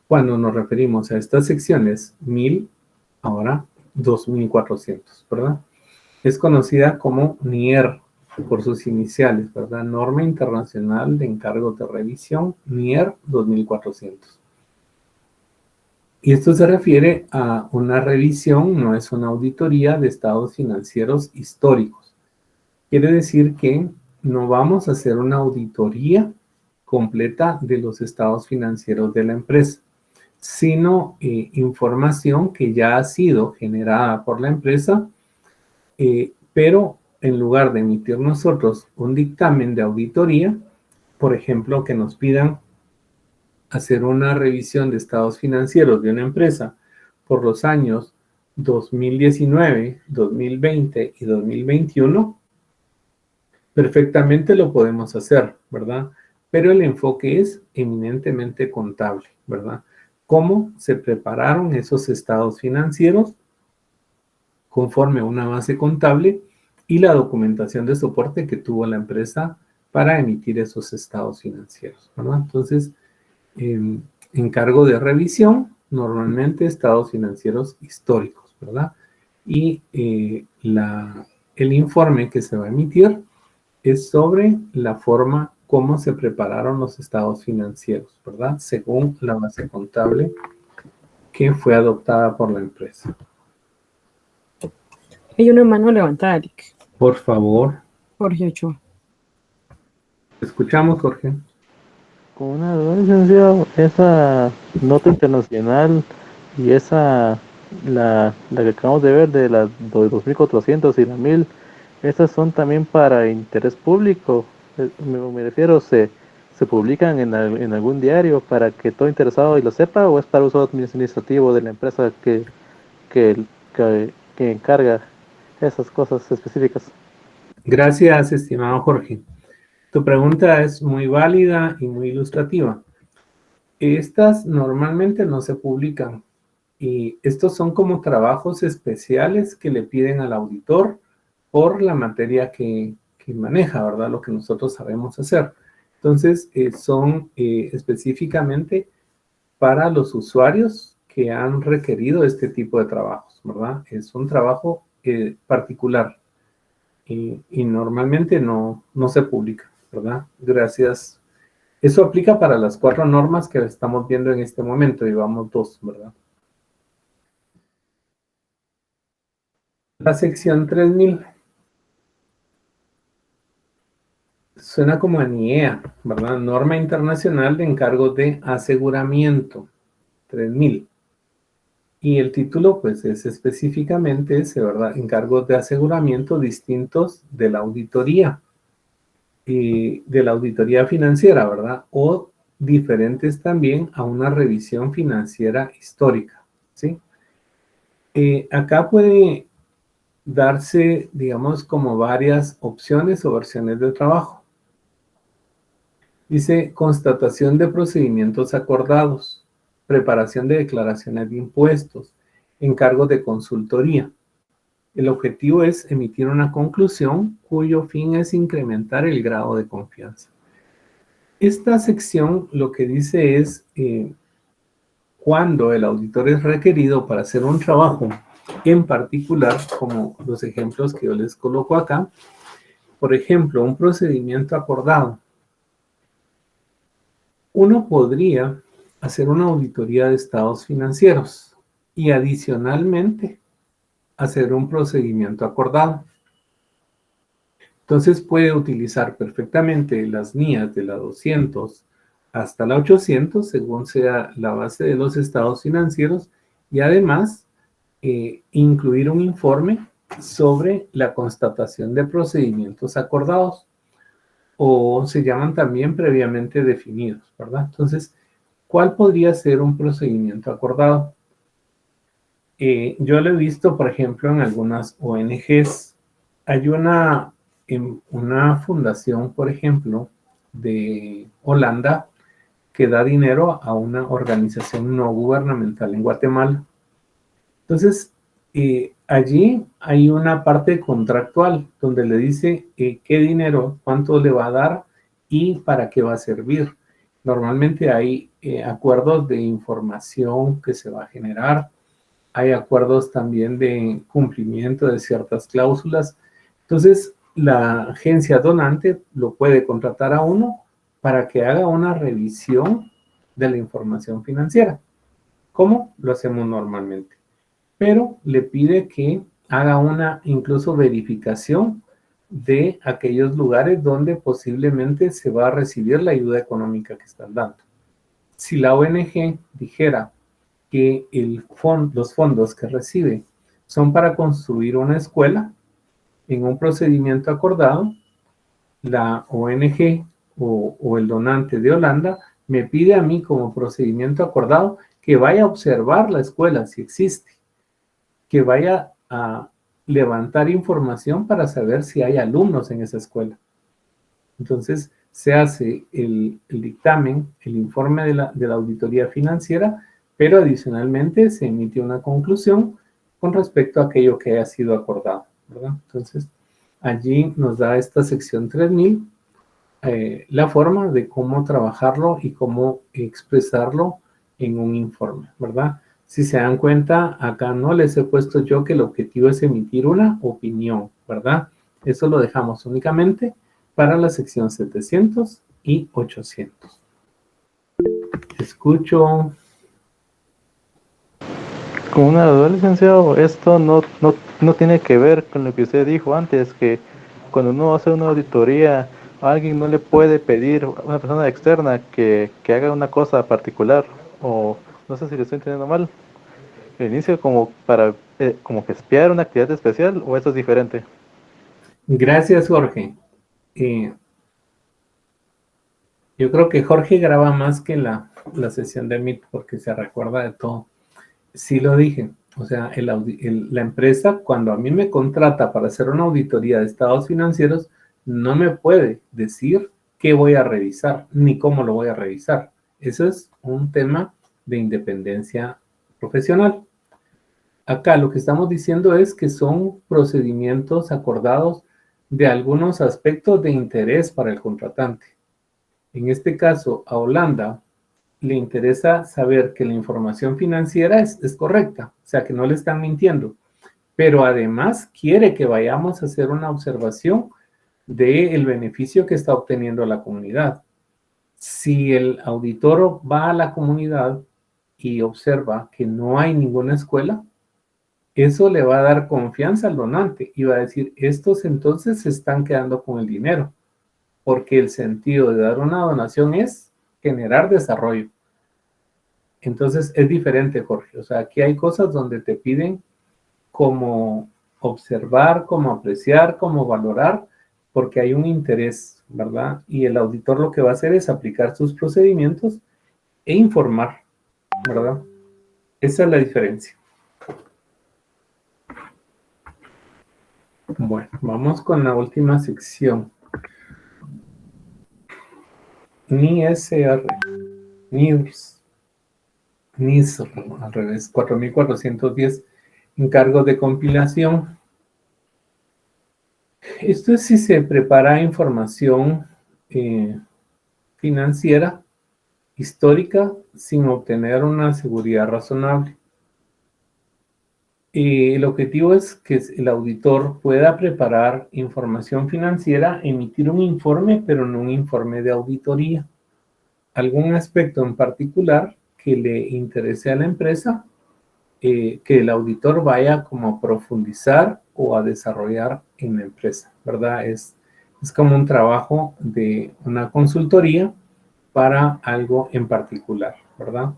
cuando nos referimos a estas secciones 1000, ahora 2400, ¿verdad? Es conocida como NIER por sus iniciales, ¿verdad? Norma Internacional de Encargos de Revisión, NIER 2400. Y esto se refiere a una revisión, no es una auditoría de estados financieros históricos. Quiere decir que no vamos a hacer una auditoría completa de los estados financieros de la empresa, sino información que ya ha sido generada por la empresa, pero en lugar de emitir nosotros un dictamen de auditoría, por ejemplo, que nos pidan hacer una revisión de estados financieros de una empresa por los años 2019, 2020 y 2021, perfectamente lo podemos hacer, ¿verdad? Pero el enfoque es eminentemente contable, ¿verdad? ¿Cómo se prepararon esos estados financieros conforme a una base contable y la documentación de soporte que tuvo la empresa para emitir esos estados financieros, ¿verdad? Entonces, encargo de revisión, normalmente estados financieros históricos, ¿verdad? Y el informe que se va a emitir es sobre la forma como se prepararon los estados financieros, ¿verdad? Según la base contable que fue adoptada por la empresa. Hay una mano levantada, Eric. Por favor. Jorge Ochoa. Te escuchamos, Jorge. Con una duda, licenciado, esa nota internacional y la que acabamos de ver de las 2400 y la 1000, ¿estas son también para interés público? Me refiero, ¿se publican en algún diario para que todo interesado y lo sepa, o es para uso administrativo de la empresa que encarga esas cosas específicas? Gracias, estimado Jorge. Tu pregunta es muy válida y muy ilustrativa. Estas normalmente no se publican y estos son como trabajos especiales que le piden al auditor por la materia que maneja, ¿verdad? Lo que nosotros sabemos hacer. Entonces, son específicamente para los usuarios que han requerido este tipo de trabajos, ¿verdad? Es un trabajo particular y normalmente no se publica, ¿verdad? Gracias. Eso aplica para las 4 normas que estamos viendo en este momento, y vamos 2, ¿verdad? La sección 3000 suena como a NIEA, ¿verdad? Norma Internacional de Encargos de Aseguramiento, 3000. Y el título, pues, es específicamente ese, ¿verdad? Encargos de aseguramiento distintos de la auditoría. Y de la auditoría financiera, ¿verdad? O diferentes también a una revisión financiera histórica, ¿sí? Acá puede darse, digamos, como varias opciones o versiones de trabajo. Dice, constatación de procedimientos acordados, preparación de declaraciones de impuestos, encargos de consultoría. El objetivo es emitir una conclusión cuyo fin es incrementar el grado de confianza. Esta sección lo que dice es cuando el auditor es requerido para hacer un trabajo En particular, como los ejemplos que yo les coloco acá, por ejemplo, un procedimiento acordado. Uno podría hacer una auditoría de estados financieros y adicionalmente hacer un procedimiento acordado. Entonces puede utilizar perfectamente las NIAs de la 200 hasta la 800, según sea la base de los estados financieros, y además incluir un informe sobre la constatación de procedimientos acordados, o se llaman también previamente definidos, ¿verdad? Entonces, ¿cuál podría ser un procedimiento acordado? Yo lo he visto, por ejemplo, en algunas ONGs. Hay una fundación, por ejemplo, de Holanda, que da dinero a una organización no gubernamental en Guatemala. Entonces, allí hay una parte contractual donde le dice qué dinero, cuánto le va a dar y para qué va a servir. Normalmente hay acuerdos de información que se va a generar, hay acuerdos también de cumplimiento de ciertas cláusulas. Entonces, la agencia donante lo puede contratar a uno para que haga una revisión de la información financiera. ¿Cómo? Lo hacemos normalmente. Pero le pide que haga una incluso verificación de aquellos lugares donde posiblemente se va a recibir la ayuda económica que están dando. Si la ONG dijera que los fondos que recibe son para construir una escuela, en un procedimiento acordado, la ONG o el donante de Holanda me pide a mí como procedimiento acordado que vaya a observar la escuela si existe, que vaya a levantar información para saber si hay alumnos en esa escuela. Entonces, se hace el dictamen, el informe de la auditoría financiera, pero adicionalmente se emite una conclusión con respecto a aquello que haya sido acordado, ¿verdad? Entonces, allí nos da esta sección 3000 la forma de cómo trabajarlo y cómo expresarlo en un informe, ¿verdad? Si se dan cuenta, acá no les he puesto yo que el objetivo es emitir una opinión, ¿verdad? Eso lo dejamos únicamente para la sección 700 y 800. Escucho. Con una duda, licenciado, esto no tiene que ver con lo que usted dijo antes, que cuando uno hace una auditoría, alguien no le puede pedir a una persona externa que haga una cosa particular, o no sé si le estoy entendiendo mal. ¿El inicio como para como que espiar una actividad especial o eso es diferente? Gracias, Jorge. Yo creo que Jorge graba más que la sesión de Meet porque se recuerda de todo. Sí lo dije, o sea, la empresa cuando a mí me contrata para hacer una auditoría de estados financieros, no me puede decir qué voy a revisar, ni cómo lo voy a revisar. Eso es un tema de independencia profesional. Acá lo que estamos diciendo es que son procedimientos acordados de algunos aspectos de interés para el contratante. En este caso, a Holanda le interesa saber que la información financiera es correcta, o sea, que no le están mintiendo, pero además quiere que vayamos a hacer una observación del beneficio que está obteniendo la comunidad. Si el auditor va a la comunidad y observa que no hay ninguna escuela, eso le va a dar confianza al donante y va a decir, estos entonces se están quedando con el dinero, porque el sentido de dar una donación es generar desarrollo. Entonces es diferente, Jorge. O sea, aquí hay cosas donde te piden como observar, como apreciar, como valorar, porque hay un interés, ¿verdad? Y el auditor lo que va a hacer es aplicar sus procedimientos e informar, ¿verdad? Esa es la diferencia. Bueno, vamos con la última sección. NISR, NISR, al revés, 4410, encargos de compilación. Esto es si se prepara información financiera, histórica, sin obtener una seguridad razonable. El objetivo es que el auditor pueda preparar información financiera, emitir un informe, pero no un informe de auditoría. Algún aspecto en particular que le interese a la empresa, que el auditor vaya como a profundizar o a desarrollar en la empresa, ¿verdad? Es como un trabajo de una consultoría para algo en particular, ¿verdad?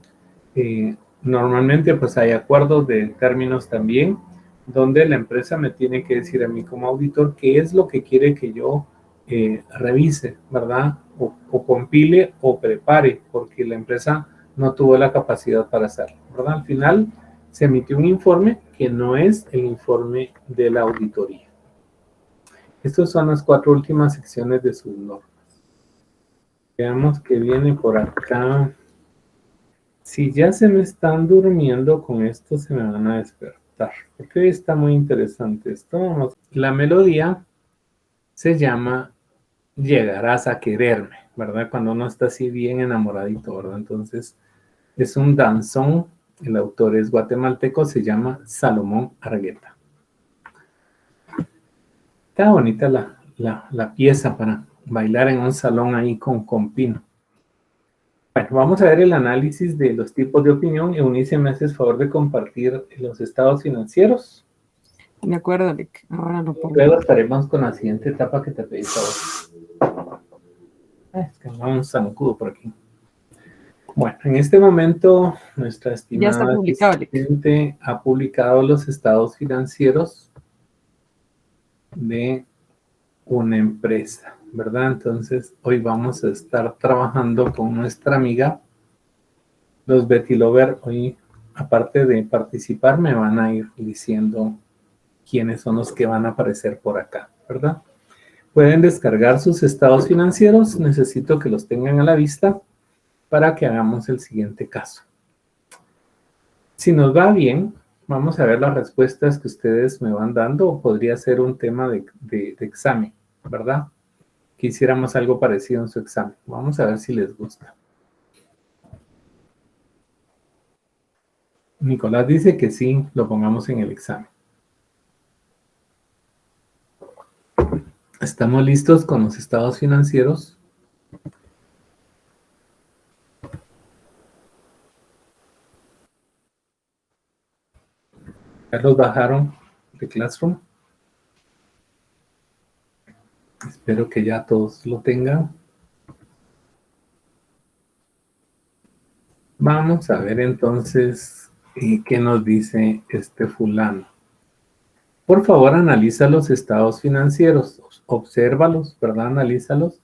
Normalmente pues hay acuerdos de términos también, donde la empresa me tiene que decir a mí como auditor qué es lo que quiere que yo revise, ¿verdad? O compile o prepare, porque la empresa no tuvo la capacidad para hacerlo, ¿verdad? Al final se emitió un informe que no es el informe de la auditoría. Estas son las 4 últimas secciones de sus normas. Veamos qué viene por acá. Si ya se me están durmiendo con esto, se me van a despertar. Porque hoy está muy interesante esto. Vamos. La melodía se llama Llegarás a quererme, ¿verdad? Cuando uno está así bien enamoradito, ¿verdad? Entonces, es un danzón. El autor es guatemalteco, se llama Salomón Argueta. Está bonita la pieza para bailar en un salón ahí con pino. Bueno, vamos a ver el análisis de los tipos de opinión. Eunice, ¿me haces favor de compartir los estados financieros? De acuerdo, Lick. Ahora lo pongo. Luego estaremos con la siguiente etapa que te pedí favor. Es que no, un zancudo por aquí. Bueno, en este momento nuestra Ya está estimada publicado, Lick. asistente ha publicado los estados financieros de una empresa, ¿verdad? Entonces, hoy vamos a estar trabajando con nuestra amiga. Los Betty Lover hoy, aparte de participar, me van a ir diciendo quiénes son los que van a aparecer por acá, ¿verdad? Pueden descargar sus estados financieros. Necesito que los tengan a la vista para que hagamos el siguiente caso. Si nos va bien, vamos a ver las respuestas que ustedes me van dando, o podría ser un tema de examen, ¿verdad? Que hiciéramos algo parecido en su examen. Vamos a ver si les gusta. Nicolás dice que sí, lo pongamos en el examen. ¿Estamos listos con los estados financieros? ¿Ya los bajaron de Classroom? Espero que ya todos lo tengan. Vamos a ver entonces qué nos dice este fulano. Por favor, analiza los estados financieros, obsérvalos, ¿verdad? Analízalos.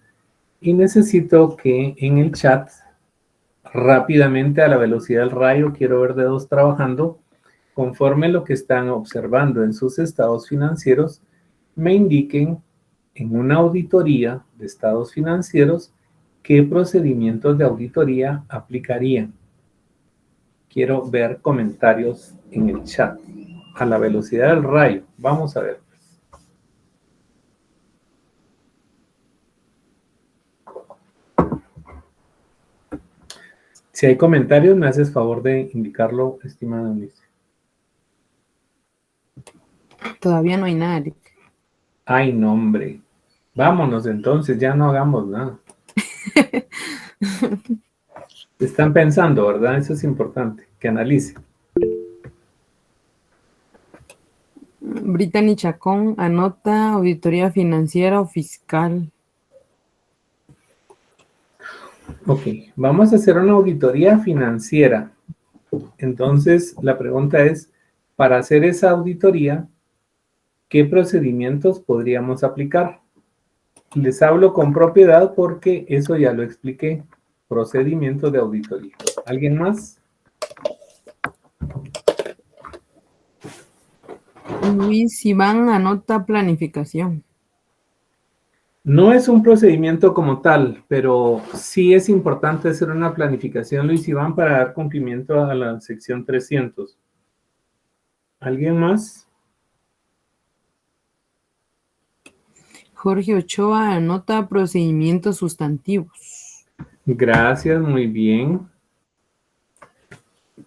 Y necesito que en el chat, rápidamente, a la velocidad del rayo, quiero ver dedos trabajando, conforme lo que están observando en sus estados financieros, me indiquen en una auditoría de estados financieros qué procedimientos de auditoría aplicarían. Quiero ver comentarios en el chat a la velocidad del rayo. Vamos a ver. Si hay comentarios, me haces favor de indicarlo, estimada Eunice. Todavía no hay nada, Lick. Ay, no, hombre. Vámonos entonces, ya no hagamos nada. Están pensando, ¿verdad? Eso es importante, que analicen. Brittany Chacón anota auditoría financiera o fiscal. Ok, vamos a hacer una auditoría financiera. Entonces, la pregunta es, para hacer esa auditoría, ¿qué procedimientos podríamos aplicar? Les hablo con propiedad porque eso ya lo expliqué. Procedimiento de auditoría. ¿Alguien más? Luis Iván anota planificación. No es un procedimiento como tal, pero sí es importante hacer una planificación, Luis Iván, para dar cumplimiento a la sección 300. ¿Alguien más? Jorge Ochoa anota procedimientos sustantivos. Gracias, muy bien.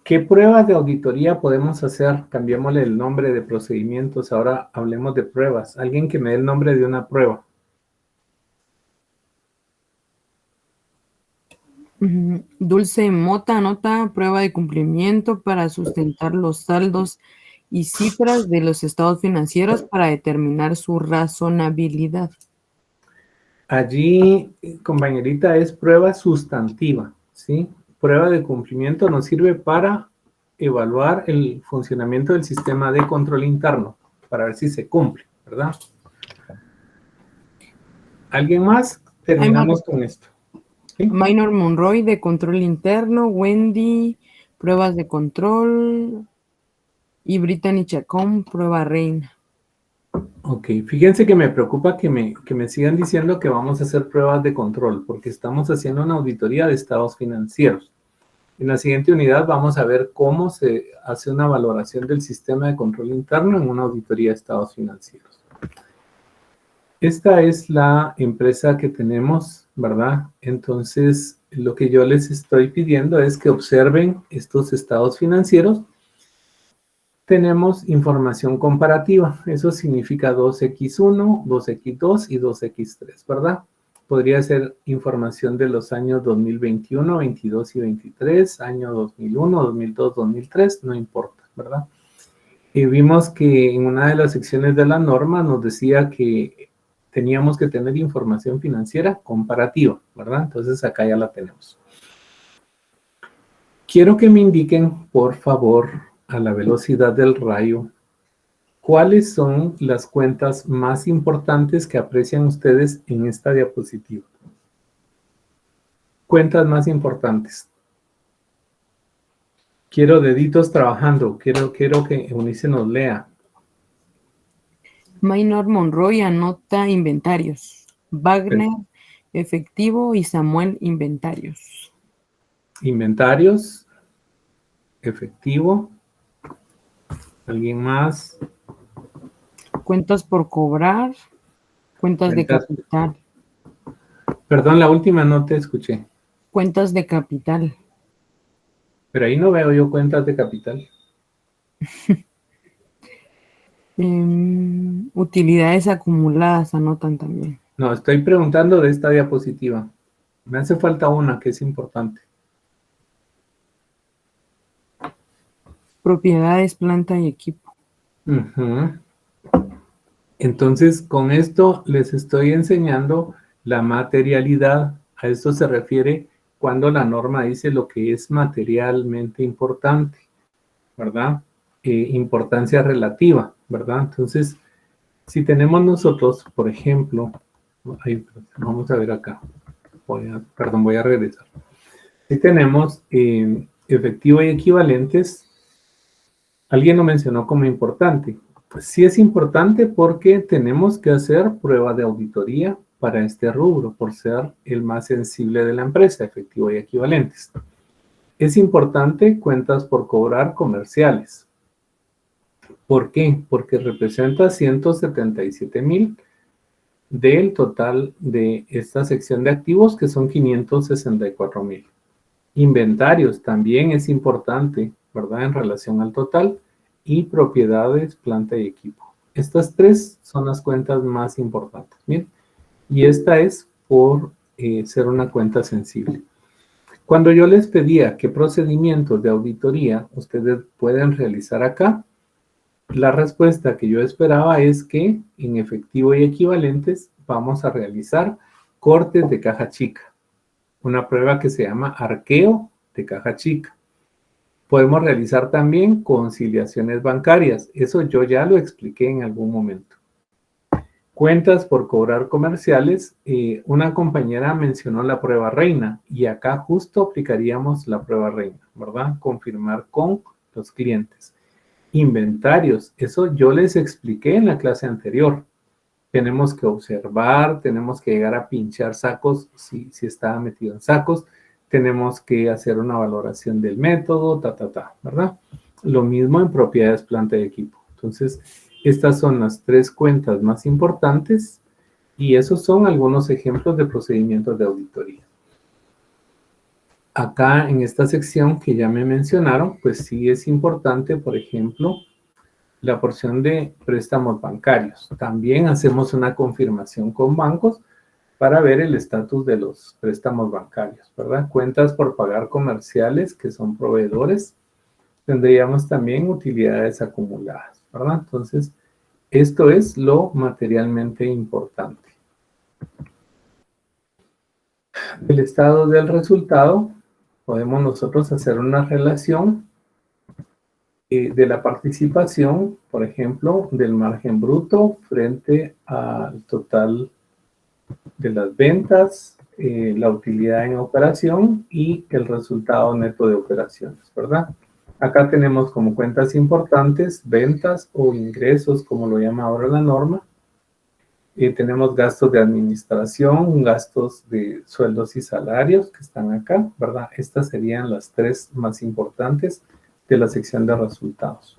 ¿Qué pruebas de auditoría podemos hacer? Cambiémosle el nombre de procedimientos, ahora hablemos de pruebas. Alguien que me dé el nombre de una prueba. Dulce Mota anota prueba de cumplimiento para sustentar los saldos y cifras de los estados financieros para determinar su razonabilidad. Allí, compañerita, es prueba sustantiva, ¿sí? Prueba de cumplimiento nos sirve para evaluar el funcionamiento del sistema de control interno, para ver si se cumple, ¿verdad? ¿Alguien más? Terminamos con esto. ¿Sí? Minor Monroy de control interno, Wendy, pruebas de control y Brittany Chacón, prueba reina. Ok, fíjense que me preocupa que me sigan diciendo que vamos a hacer pruebas de control, porque estamos haciendo una auditoría de estados financieros. En la siguiente unidad vamos a ver cómo se hace una valoración del sistema de control interno en una auditoría de estados financieros. Esta es la empresa que tenemos, ¿verdad? Entonces, lo que yo les estoy pidiendo es que observen estos estados financieros. Tenemos información comparativa. Eso significa 2X1, 2X2 y 2X3, ¿verdad? Podría ser información de los años 2021, 22 y 23, año 2001, 2002, 2003, no importa, ¿verdad? Y vimos que en una de las secciones de la norma nos decía que teníamos que tener información financiera comparativa, ¿verdad? Entonces acá ya la tenemos. Quiero que me indiquen, por favor, a la velocidad del rayo, ¿cuáles son las cuentas más importantes que aprecian ustedes en esta diapositiva? Cuentas más importantes. Quiero deditos trabajando. Quiero que Eunice nos lea. Minor Monroy anota inventarios. Wagner, efectivo y Samuel, inventarios. Inventarios. Efectivo. ¿Alguien más? Cuentas por cobrar. Cuentas de capital. Perdón, la última no te escuché. Cuentas de capital. Pero ahí no veo yo cuentas de capital. Utilidades acumuladas anotan también. No, estoy preguntando de esta diapositiva. Me hace falta una que es importante. Propiedades, planta y equipo. Entonces, con esto les estoy enseñando la materialidad. A esto se refiere cuando la norma dice lo que es materialmente importante, ¿verdad? Importancia relativa, ¿verdad? Entonces, si tenemos nosotros, por ejemplo, vamos a ver acá. Voy a regresar. Si tenemos efectivo y equivalentes, alguien lo mencionó como importante. Sí es importante porque tenemos que hacer prueba de auditoría para este rubro, por ser el más sensible de la empresa, efectivo y equivalentes. Es importante cuentas por cobrar comerciales. ¿Por qué? Porque representa 177,000 del total de esta sección de activos, que son 564,000. Inventarios también es importante, ¿verdad? En relación al total. Y propiedades, planta y equipo. Estas tres son las cuentas más importantes. Bien. Y esta es por ser una cuenta sensible. Cuando yo les pedía qué procedimientos de auditoría ustedes pueden realizar acá, la respuesta que yo esperaba es que en efectivo y equivalentes vamos a realizar cortes de caja chica. Una prueba que se llama arqueo de caja chica. Podemos realizar también conciliaciones bancarias. Eso yo ya lo expliqué en algún momento. Cuentas por cobrar comerciales. Una compañera mencionó la prueba reina y acá justo aplicaríamos la prueba reina, ¿verdad? Confirmar con los clientes. Inventarios. Eso yo les expliqué en la clase anterior. Tenemos que observar, tenemos que llegar a pinchar sacos si estaba metido en sacos. Tenemos que hacer una valoración del método, ¿verdad? Lo mismo en propiedades, planta y equipo. Entonces, estas son las tres cuentas más importantes y esos son algunos ejemplos de procedimientos de auditoría. acá en esta sección que ya me mencionaron, pues sí es importante, por ejemplo, la porción de préstamos bancarios. También hacemos una confirmación con bancos para ver el estatus de los préstamos bancarios, ¿verdad? Cuentas por pagar comerciales, que son proveedores. Tendríamos también utilidades acumuladas, ¿verdad? Entonces, esto es lo materialmente importante. El estado del resultado, podemos nosotros hacer una relación de la participación, por ejemplo, del margen bruto frente al total de las ventas, la utilidad en operación y el resultado neto de operaciones, ¿verdad? Acá tenemos como cuentas importantes ventas o ingresos, como lo llama ahora la norma. Tenemos gastos de administración, gastos de sueldos y salarios que están acá, ¿verdad? Estas serían las tres más importantes de la sección de resultados.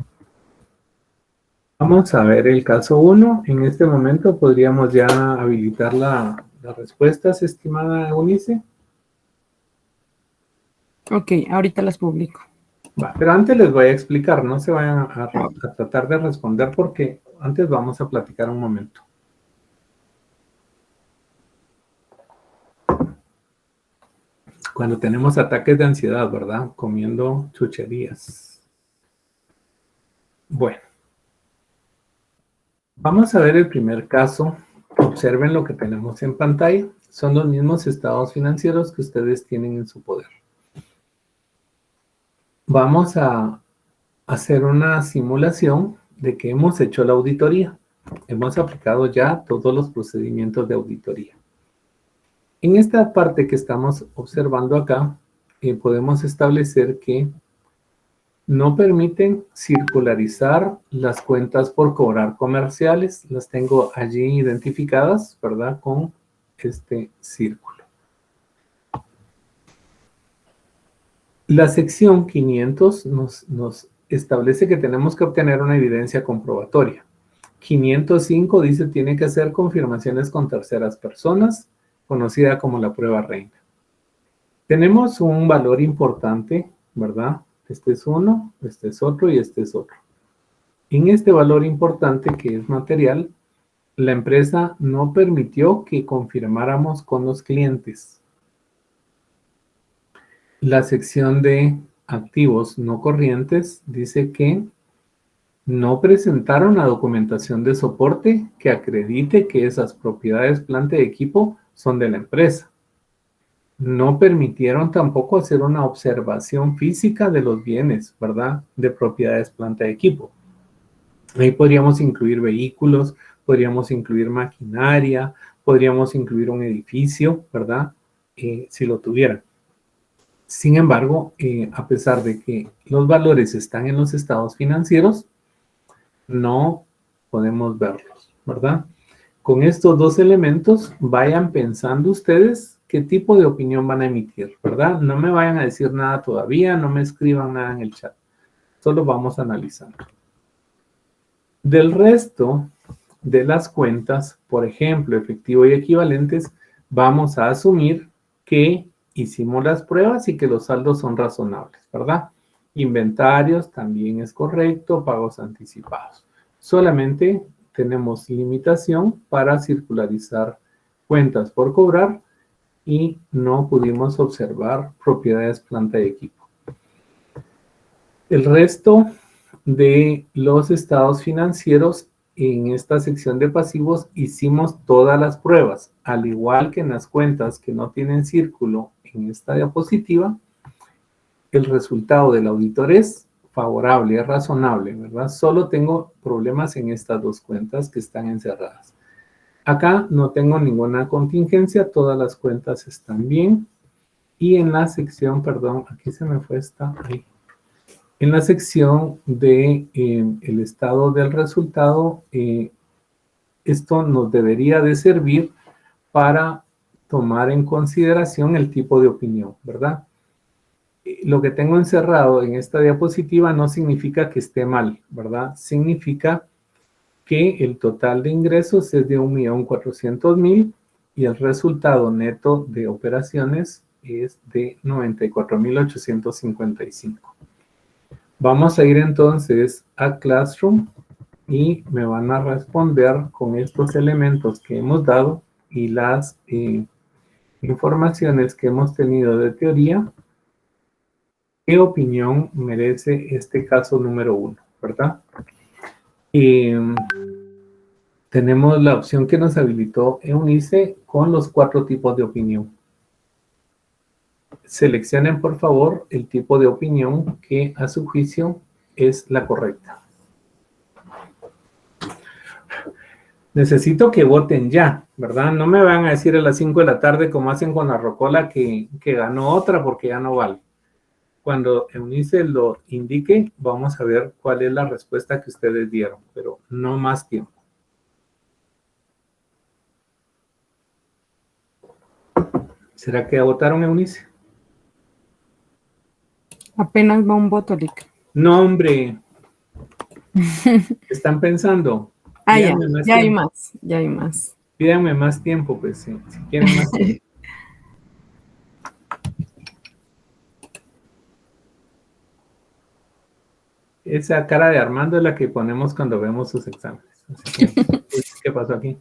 Vamos a ver el caso 1. En este momento podríamos ya habilitar las respuestas, estimada Eunice. Ok, ahorita las publico. Va, pero antes les voy a explicar, no se vayan a tratar de responder porque antes vamos a platicar un momento. Cuando tenemos ataques de ansiedad, ¿verdad? Comiendo chucherías. Bueno. Vamos a ver el primer caso. Observen lo que tenemos en pantalla. Son los mismos estados financieros que ustedes tienen en su poder. Vamos a hacer una simulación de que hemos hecho la auditoría. Hemos aplicado ya todos los procedimientos de auditoría. En esta parte que estamos observando acá, podemos establecer que no permiten circularizar las cuentas por cobrar comerciales. Las tengo allí identificadas, ¿verdad? Con este círculo. La sección 500 nos establece que tenemos que obtener una evidencia comprobatoria. 505 dice tiene que hacer confirmaciones con terceras personas, conocida como la prueba reina. Tenemos un valor importante, ¿verdad? Este es uno, este es otro y este es otro. En este valor importante que es material, la empresa no permitió que confirmáramos con los clientes. La sección de activos no corrientes dice que no presentaron la documentación de soporte que acredite que esas propiedades, planta y equipo son de la empresa. No permitieron tampoco hacer una observación física de los bienes, ¿verdad? De propiedades, planta y equipo. Ahí podríamos incluir vehículos, podríamos incluir maquinaria, podríamos incluir un edificio, ¿verdad? Si lo tuvieran. Sin embargo, a pesar de que los valores están en los estados financieros, no podemos verlos, ¿verdad? Con estos dos elementos, vayan pensando ustedes qué tipo de opinión van a emitir, ¿verdad? No me vayan a decir nada todavía, no me escriban nada en el chat. Solo vamos analizando. Del resto de las cuentas, por ejemplo, efectivo y equivalentes, vamos a asumir que hicimos las pruebas y que los saldos son razonables, ¿verdad? Inventarios también es correcto, pagos anticipados. Solamente tenemos limitación para circularizar cuentas por cobrar y no pudimos observar propiedades, planta y equipo. El resto de los estados financieros en esta sección de pasivos hicimos todas las pruebas, al igual que en las cuentas que no tienen círculo en esta diapositiva. El resultado del auditor es favorable, es razonable, ¿verdad? Solo tengo problemas en estas dos cuentas que están encerradas. Acá no tengo ninguna contingencia, todas las cuentas están bien. Y en la sección, perdón, aquí se me fue esta, ahí. En la sección de el estado del resultado, esto nos debería de servir para tomar en consideración el tipo de opinión, ¿verdad? Lo que tengo encerrado en esta diapositiva no significa que esté mal, ¿verdad? Significa que el total de ingresos es de 1.400.000 y el resultado neto de operaciones es de 94,855. Vamos a ir entonces a Classroom y me van a responder con estos elementos que hemos dado y las informaciones que hemos tenido de teoría. ¿Qué opinión merece este caso número 1, verdad? Tenemos la opción que nos habilitó Eunice con los 4 tipos de opinión. Seleccionen, por favor, el tipo de opinión que a su juicio es la correcta. Necesito que voten ya, ¿verdad? No me van a decir a las 5 de la tarde como hacen con la rocola que ganó otra porque ya no vale. Cuando Eunice lo indique, vamos a ver cuál es la respuesta que ustedes dieron, pero no más tiempo. ¿Será que ya votaron, Eunice? Apenas va un voto, Lick. No, hombre. ¿Están pensando? Ah, ya, Pídanme ya hay tiempo. más, ya hay más. Pídanme más tiempo, pues, si quieren más tiempo. Esa cara de Armando es la que ponemos cuando vemos sus exámenes. Así que, ¿qué pasó aquí?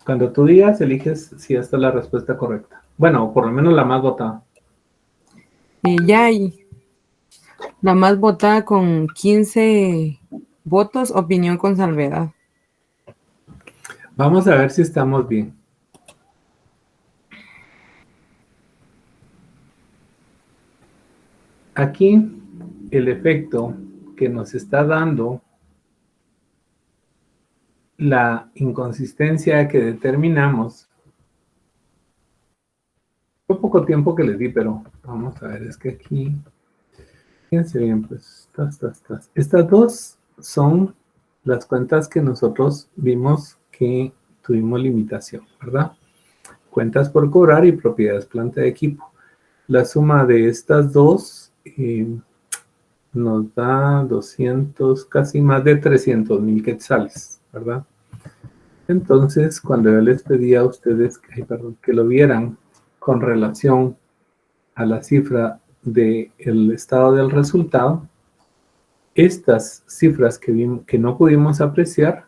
Cuando tú digas, eliges si esta es la respuesta correcta. Bueno, o por lo menos la más votada. Ya hay la más votada con 15 votos, opinión con salvedad. Vamos a ver si estamos bien. Aquí, el efecto que nos está dando la inconsistencia que determinamos. Fue poco tiempo que les di, pero vamos a ver, es que aquí, fíjense bien, pues, estas dos son las cuentas que nosotros vimos que tuvimos limitación, ¿verdad? Cuentas por cobrar y propiedades, planta de equipo. La suma de estas dos nos da 200, casi más de 300,000 quetzales, ¿verdad? Entonces, cuando yo les pedí a ustedes que lo vieran con relación a la cifra del estado del resultado, estas cifras que no pudimos apreciar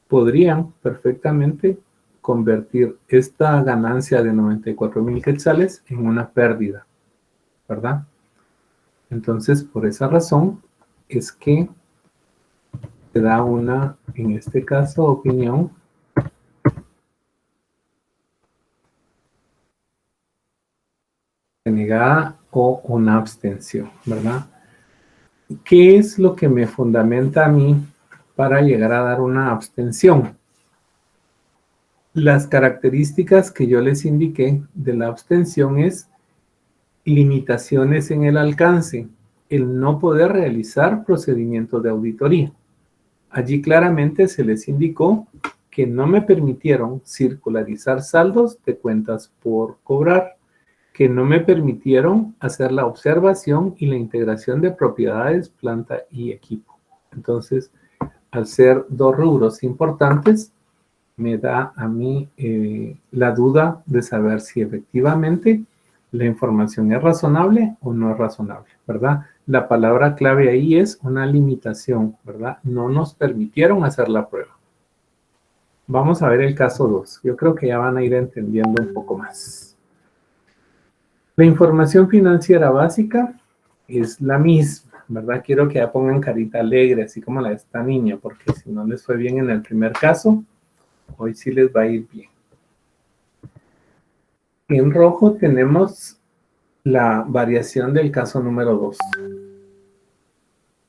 podrían perfectamente convertir esta ganancia de 94,000 quetzales en una pérdida, ¿verdad? Entonces, por esa razón es que se da una, en este caso, opinión denegada o una abstención, ¿verdad? ¿Qué es lo que me fundamenta a mí para llegar a dar una abstención? Las características que yo les indiqué de la abstención es limitaciones en el alcance, el no poder realizar procedimientos de auditoría. Allí claramente se les indicó que no me permitieron circularizar saldos de cuentas por cobrar, que no me permitieron hacer la observación y la integración de propiedades, planta y equipo. Entonces, al ser dos rubros importantes, me da a mí la duda de saber si efectivamente la información es razonable o no es razonable, ¿verdad? La palabra clave ahí es una limitación, ¿verdad? No nos permitieron hacer la prueba. Vamos a ver el caso 2. Yo creo que ya van a ir entendiendo un poco más. La información financiera básica es la misma, ¿verdad? Quiero que ya pongan carita alegre, así como la de esta niña, porque si no les fue bien en el primer caso, hoy sí les va a ir bien. En rojo tenemos la variación del caso número 2.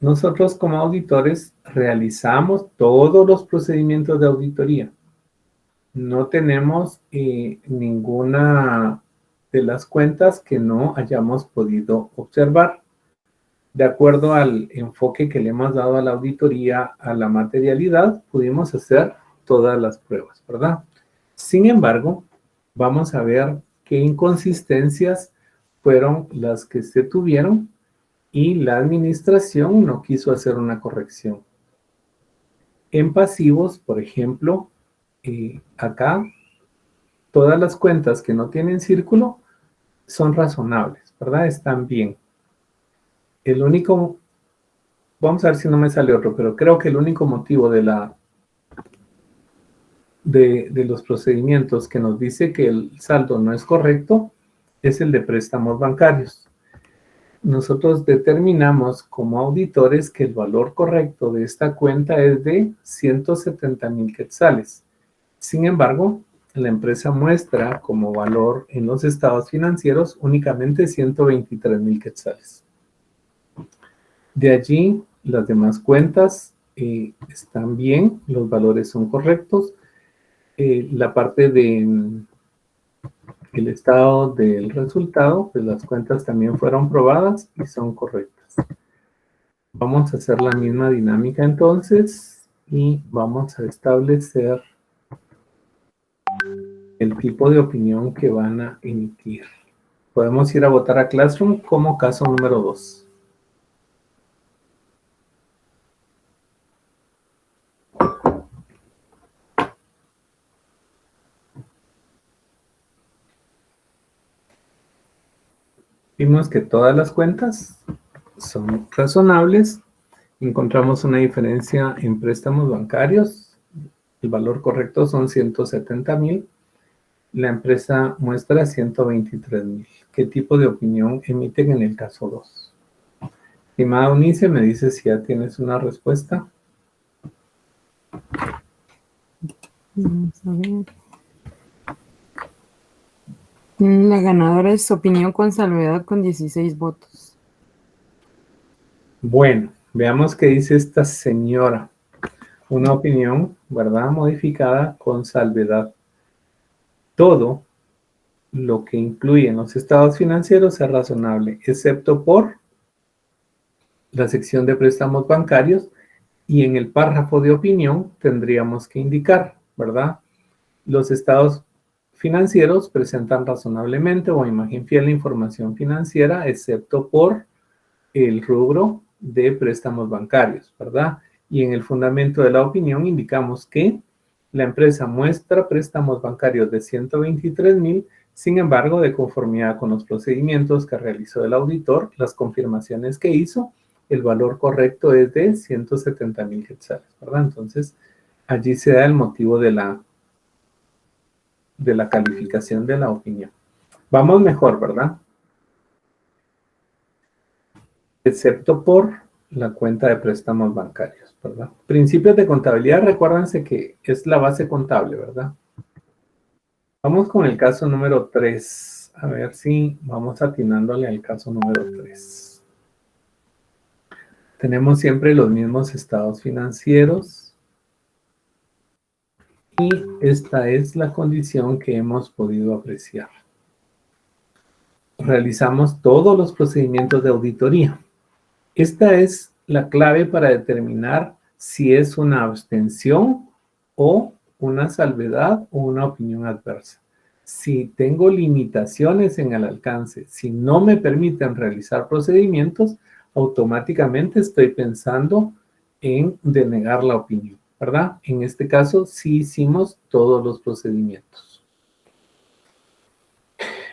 Nosotros como auditores realizamos todos los procedimientos de auditoría. No tenemos ninguna de las cuentas que no hayamos podido observar. De acuerdo al enfoque que le hemos dado a la auditoría, a la materialidad, pudimos hacer todas las pruebas, ¿verdad? Sin embargo, vamos a ver qué inconsistencias fueron las que se tuvieron y la administración no quiso hacer una corrección. En pasivos, por ejemplo, acá todas las cuentas que no tienen círculo son razonables, ¿verdad? Están bien. El único, vamos a ver si no me sale otro, pero creo que el único motivo de los procedimientos que nos dice que el saldo no es correcto es el de préstamos bancarios. Nosotros determinamos como auditores que el valor correcto de esta cuenta es de 170,000 quetzales. Sin embargo, la empresa muestra como valor en los estados financieros únicamente 123,000 quetzales. De allí, las demás cuentas están bien, los valores son correctos. La parte de el estado del resultado, pues las cuentas también fueron probadas y son correctas. Vamos a hacer la misma dinámica entonces y vamos a establecer el tipo de opinión que van a emitir. Podemos ir a votar a Classroom como caso número 2. Vimos que todas las cuentas son razonables. Encontramos una diferencia en préstamos bancarios. El valor correcto son 170,000. La empresa muestra 123,000. ¿Qué tipo de opinión emiten en el caso 2? Estimada Eunice, me dices si ya tienes una respuesta. Vamos a ver. La ganadora es opinión con salvedad con 16 votos. Bueno, veamos qué dice esta señora. Una opinión, ¿verdad? Modificada con salvedad. Todo lo que incluye los estados financieros es razonable, excepto por la sección de préstamos bancarios, y en el párrafo de opinión tendríamos que indicar, ¿verdad? Los estados financieros presentan razonablemente o a imagen fiel la información financiera, excepto por el rubro de préstamos bancarios, ¿verdad? Y en el fundamento de la opinión indicamos que la empresa muestra préstamos bancarios de 123,000, sin embargo, de conformidad con los procedimientos que realizó el auditor, las confirmaciones que hizo, el valor correcto es de 170,000 quetzales, ¿verdad? Entonces, allí se da el motivo de la calificación de la opinión. Vamos mejor, ¿verdad? Excepto por la cuenta de préstamos bancarios, ¿verdad? Principios de contabilidad, recuérdense que es la base contable, ¿verdad? Vamos con el caso número 3. A ver si vamos atinándole al caso número 3. Tenemos siempre los mismos estados financieros. Y esta es la condición que hemos podido apreciar. Realizamos todos los procedimientos de auditoría. Esta es la clave para determinar si es una abstención o una salvedad o una opinión adversa. Si tengo limitaciones en el alcance, si no me permiten realizar procedimientos, automáticamente estoy pensando en denegar la opinión, ¿verdad? En este caso, sí hicimos todos los procedimientos.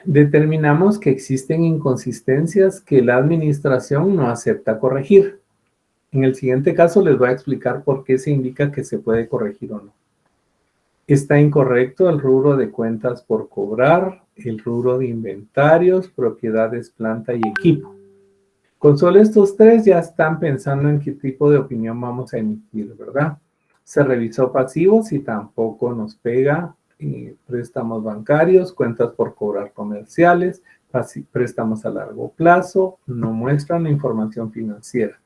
Determinamos que existen inconsistencias que la administración no acepta corregir. En el siguiente caso les voy a explicar por qué se indica que se puede corregir o no. Está incorrecto el rubro de cuentas por cobrar, el rubro de inventarios, propiedades, planta y equipo. Con solo estos tres ya están pensando en qué tipo de opinión vamos a emitir, ¿verdad? Se revisó pasivos y tampoco nos pega. Préstamos bancarios, cuentas por cobrar comerciales, préstamos a largo plazo, no muestran la información financiera.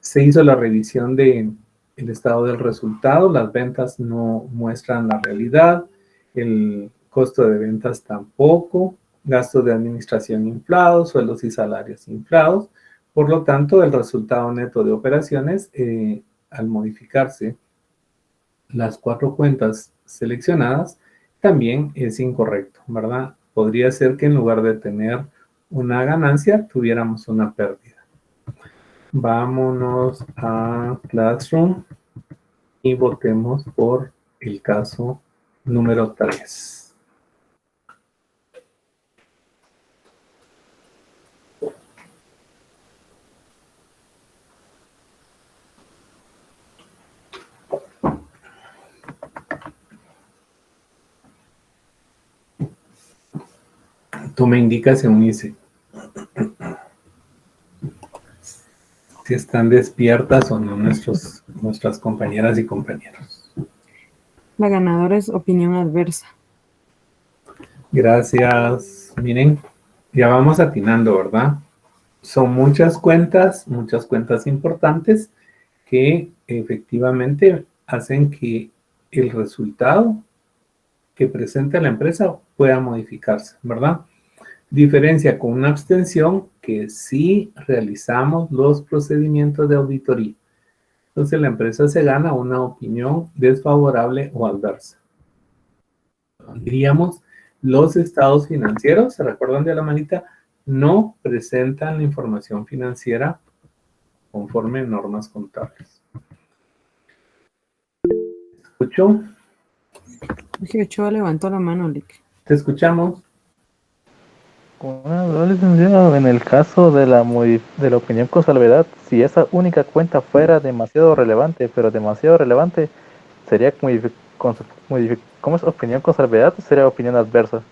Se hizo la revisión del estado del resultado, las ventas no muestran la realidad, el costo de ventas tampoco, gastos de administración inflados, sueldos y salarios inflados. Por lo tanto, el resultado neto de operaciones, al modificarse las 4 cuentas seleccionadas, también es incorrecto, ¿verdad? Podría ser que en lugar de tener una ganancia, tuviéramos una pérdida. Vámonos a Classroom y votemos por el caso número 3. Tú me indicas, Eunice, si están despiertas o no nuestras compañeras y compañeros. La ganadora es opinión adversa. Gracias. Miren, ya vamos atinando, ¿verdad? Son muchas cuentas importantes que efectivamente hacen que el resultado que presenta la empresa pueda modificarse, ¿verdad? Diferencia con una abstención que sí realizamos los procedimientos de auditoría. Entonces la empresa se gana una opinión desfavorable o adversa. Diríamos, los estados financieros, ¿se recuerdan de la manita? No presentan la información financiera conforme normas contables. ¿Escuchó? Jorge Ochoa levantó la mano, Lick. ¿Te escuchamos? Una duda, licenciado, en el caso de la opinión con salvedad, si esa única cuenta fuera demasiado relevante, sería ¿cómo es opinión con salvedad o sería opinión adversa?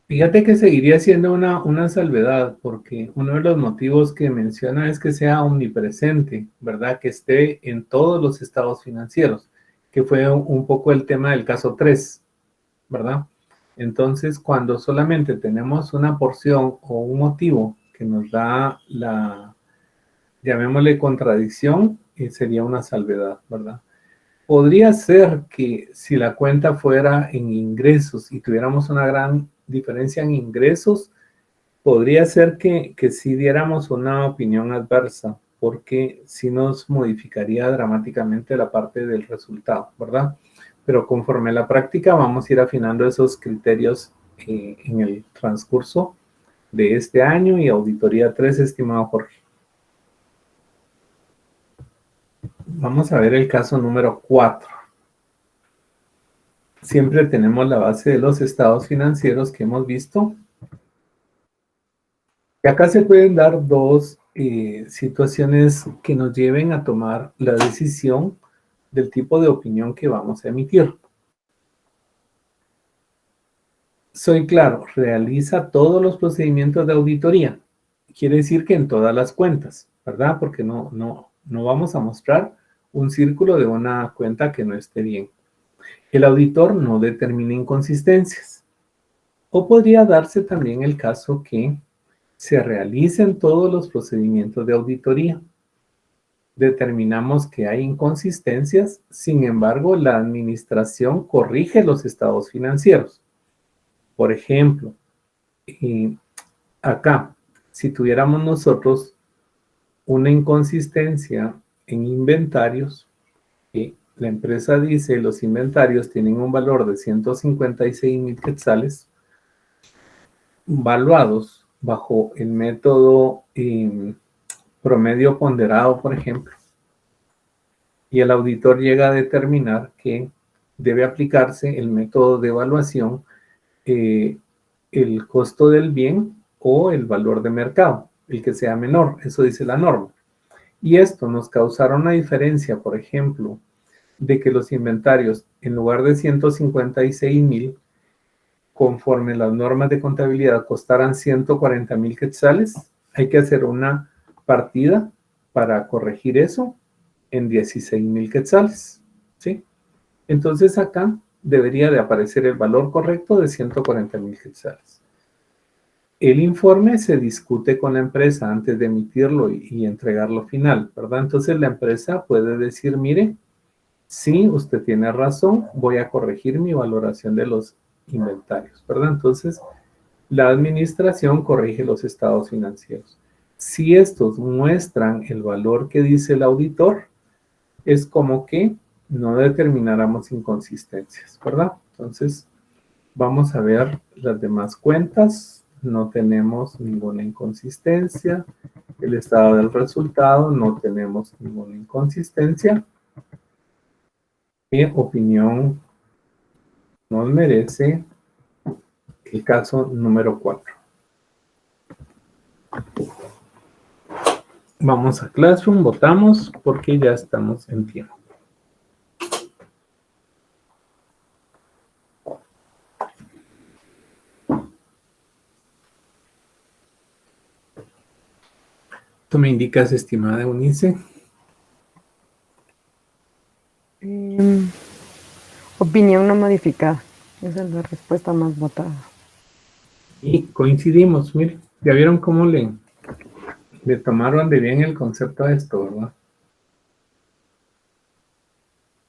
Fíjate que seguiría siendo una salvedad, porque uno de los motivos que menciona es que sea omnipresente, ¿verdad? Que esté en todos los estados financieros, que fue un poco el tema del caso 3, ¿verdad? Entonces, cuando solamente tenemos una porción o un motivo que nos da la, llamémosle contradicción, sería una salvedad, ¿verdad? Podría ser que si la cuenta fuera en ingresos y tuviéramos una gran diferencia en ingresos, podría ser que sí diéramos una opinión adversa, porque sí nos modificaría dramáticamente la parte del resultado, ¿verdad? Pero conforme a la práctica vamos a ir afinando esos criterios en el transcurso de este año y auditoría 3, estimado Jorge. Vamos a ver el caso número 4. Siempre tenemos la base de los estados financieros que hemos visto. Y acá se pueden dar dos situaciones que nos lleven a tomar la decisión del tipo de opinión que vamos a emitir. Soy claro, realiza todos los procedimientos de auditoría. Quiere decir que en todas las cuentas, ¿verdad? Porque no vamos a mostrar un círculo de una cuenta que no esté bien. El auditor no determina inconsistencias. O podría darse también el caso que se realicen todos los procedimientos de auditoría. Determinamos que hay inconsistencias, sin embargo, la administración corrige los estados financieros. Por ejemplo, acá, si tuviéramos nosotros una inconsistencia en inventarios, la empresa dice los inventarios tienen un valor de 156,000 quetzales, valuados bajo el método promedio ponderado, por ejemplo, y el auditor llega a determinar que debe aplicarse el método de evaluación, el costo del bien o el valor de mercado, el que sea menor, eso dice la norma. Y esto nos causará una diferencia, por ejemplo, de que los inventarios, en lugar de 156,000, conforme las normas de contabilidad costaran 140,000 quetzales, hay que hacer una partida para corregir eso en 16,000 quetzales, ¿sí? Entonces acá debería de aparecer el valor correcto de 140,000 quetzales. El informe se discute con la empresa antes de emitirlo y entregarlo final, ¿verdad? Entonces la empresa puede decir, mire, sí, usted tiene razón, voy a corregir mi valoración de los inventarios, ¿verdad? Entonces, la administración corrige los estados financieros. Si estos muestran el valor que dice el auditor, es como que no determináramos inconsistencias, ¿verdad? Entonces, vamos a ver las demás cuentas. No tenemos ninguna inconsistencia. El estado del resultado, no tenemos ninguna inconsistencia. Mi opinión nos merece el caso número 4. Vamos a Classroom, votamos porque ya estamos en tiempo. ¿Tú me indicas, estimada Eunice? Opinión no modificada. Esa es la respuesta más votada. Y coincidimos, mire, ya vieron cómo le tomaron de bien el concepto a esto, ¿verdad?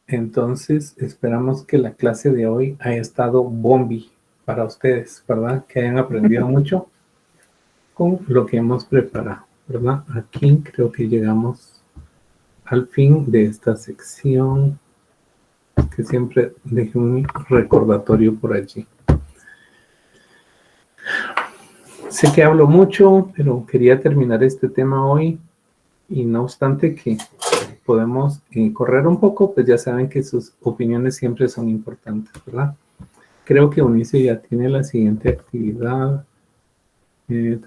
Entonces, esperamos que la clase de hoy haya estado bombi para ustedes, ¿verdad? Que hayan aprendido mucho con lo que hemos preparado, ¿verdad? Aquí creo que llegamos al fin de esta sección, que siempre dejé un recordatorio por allí. Sé que hablo mucho, pero quería terminar este tema hoy y no obstante que podemos correr un poco, pues ya saben que sus opiniones siempre son importantes, ¿verdad? Creo que Eunice ya tiene la siguiente actividad. Y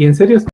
en serio,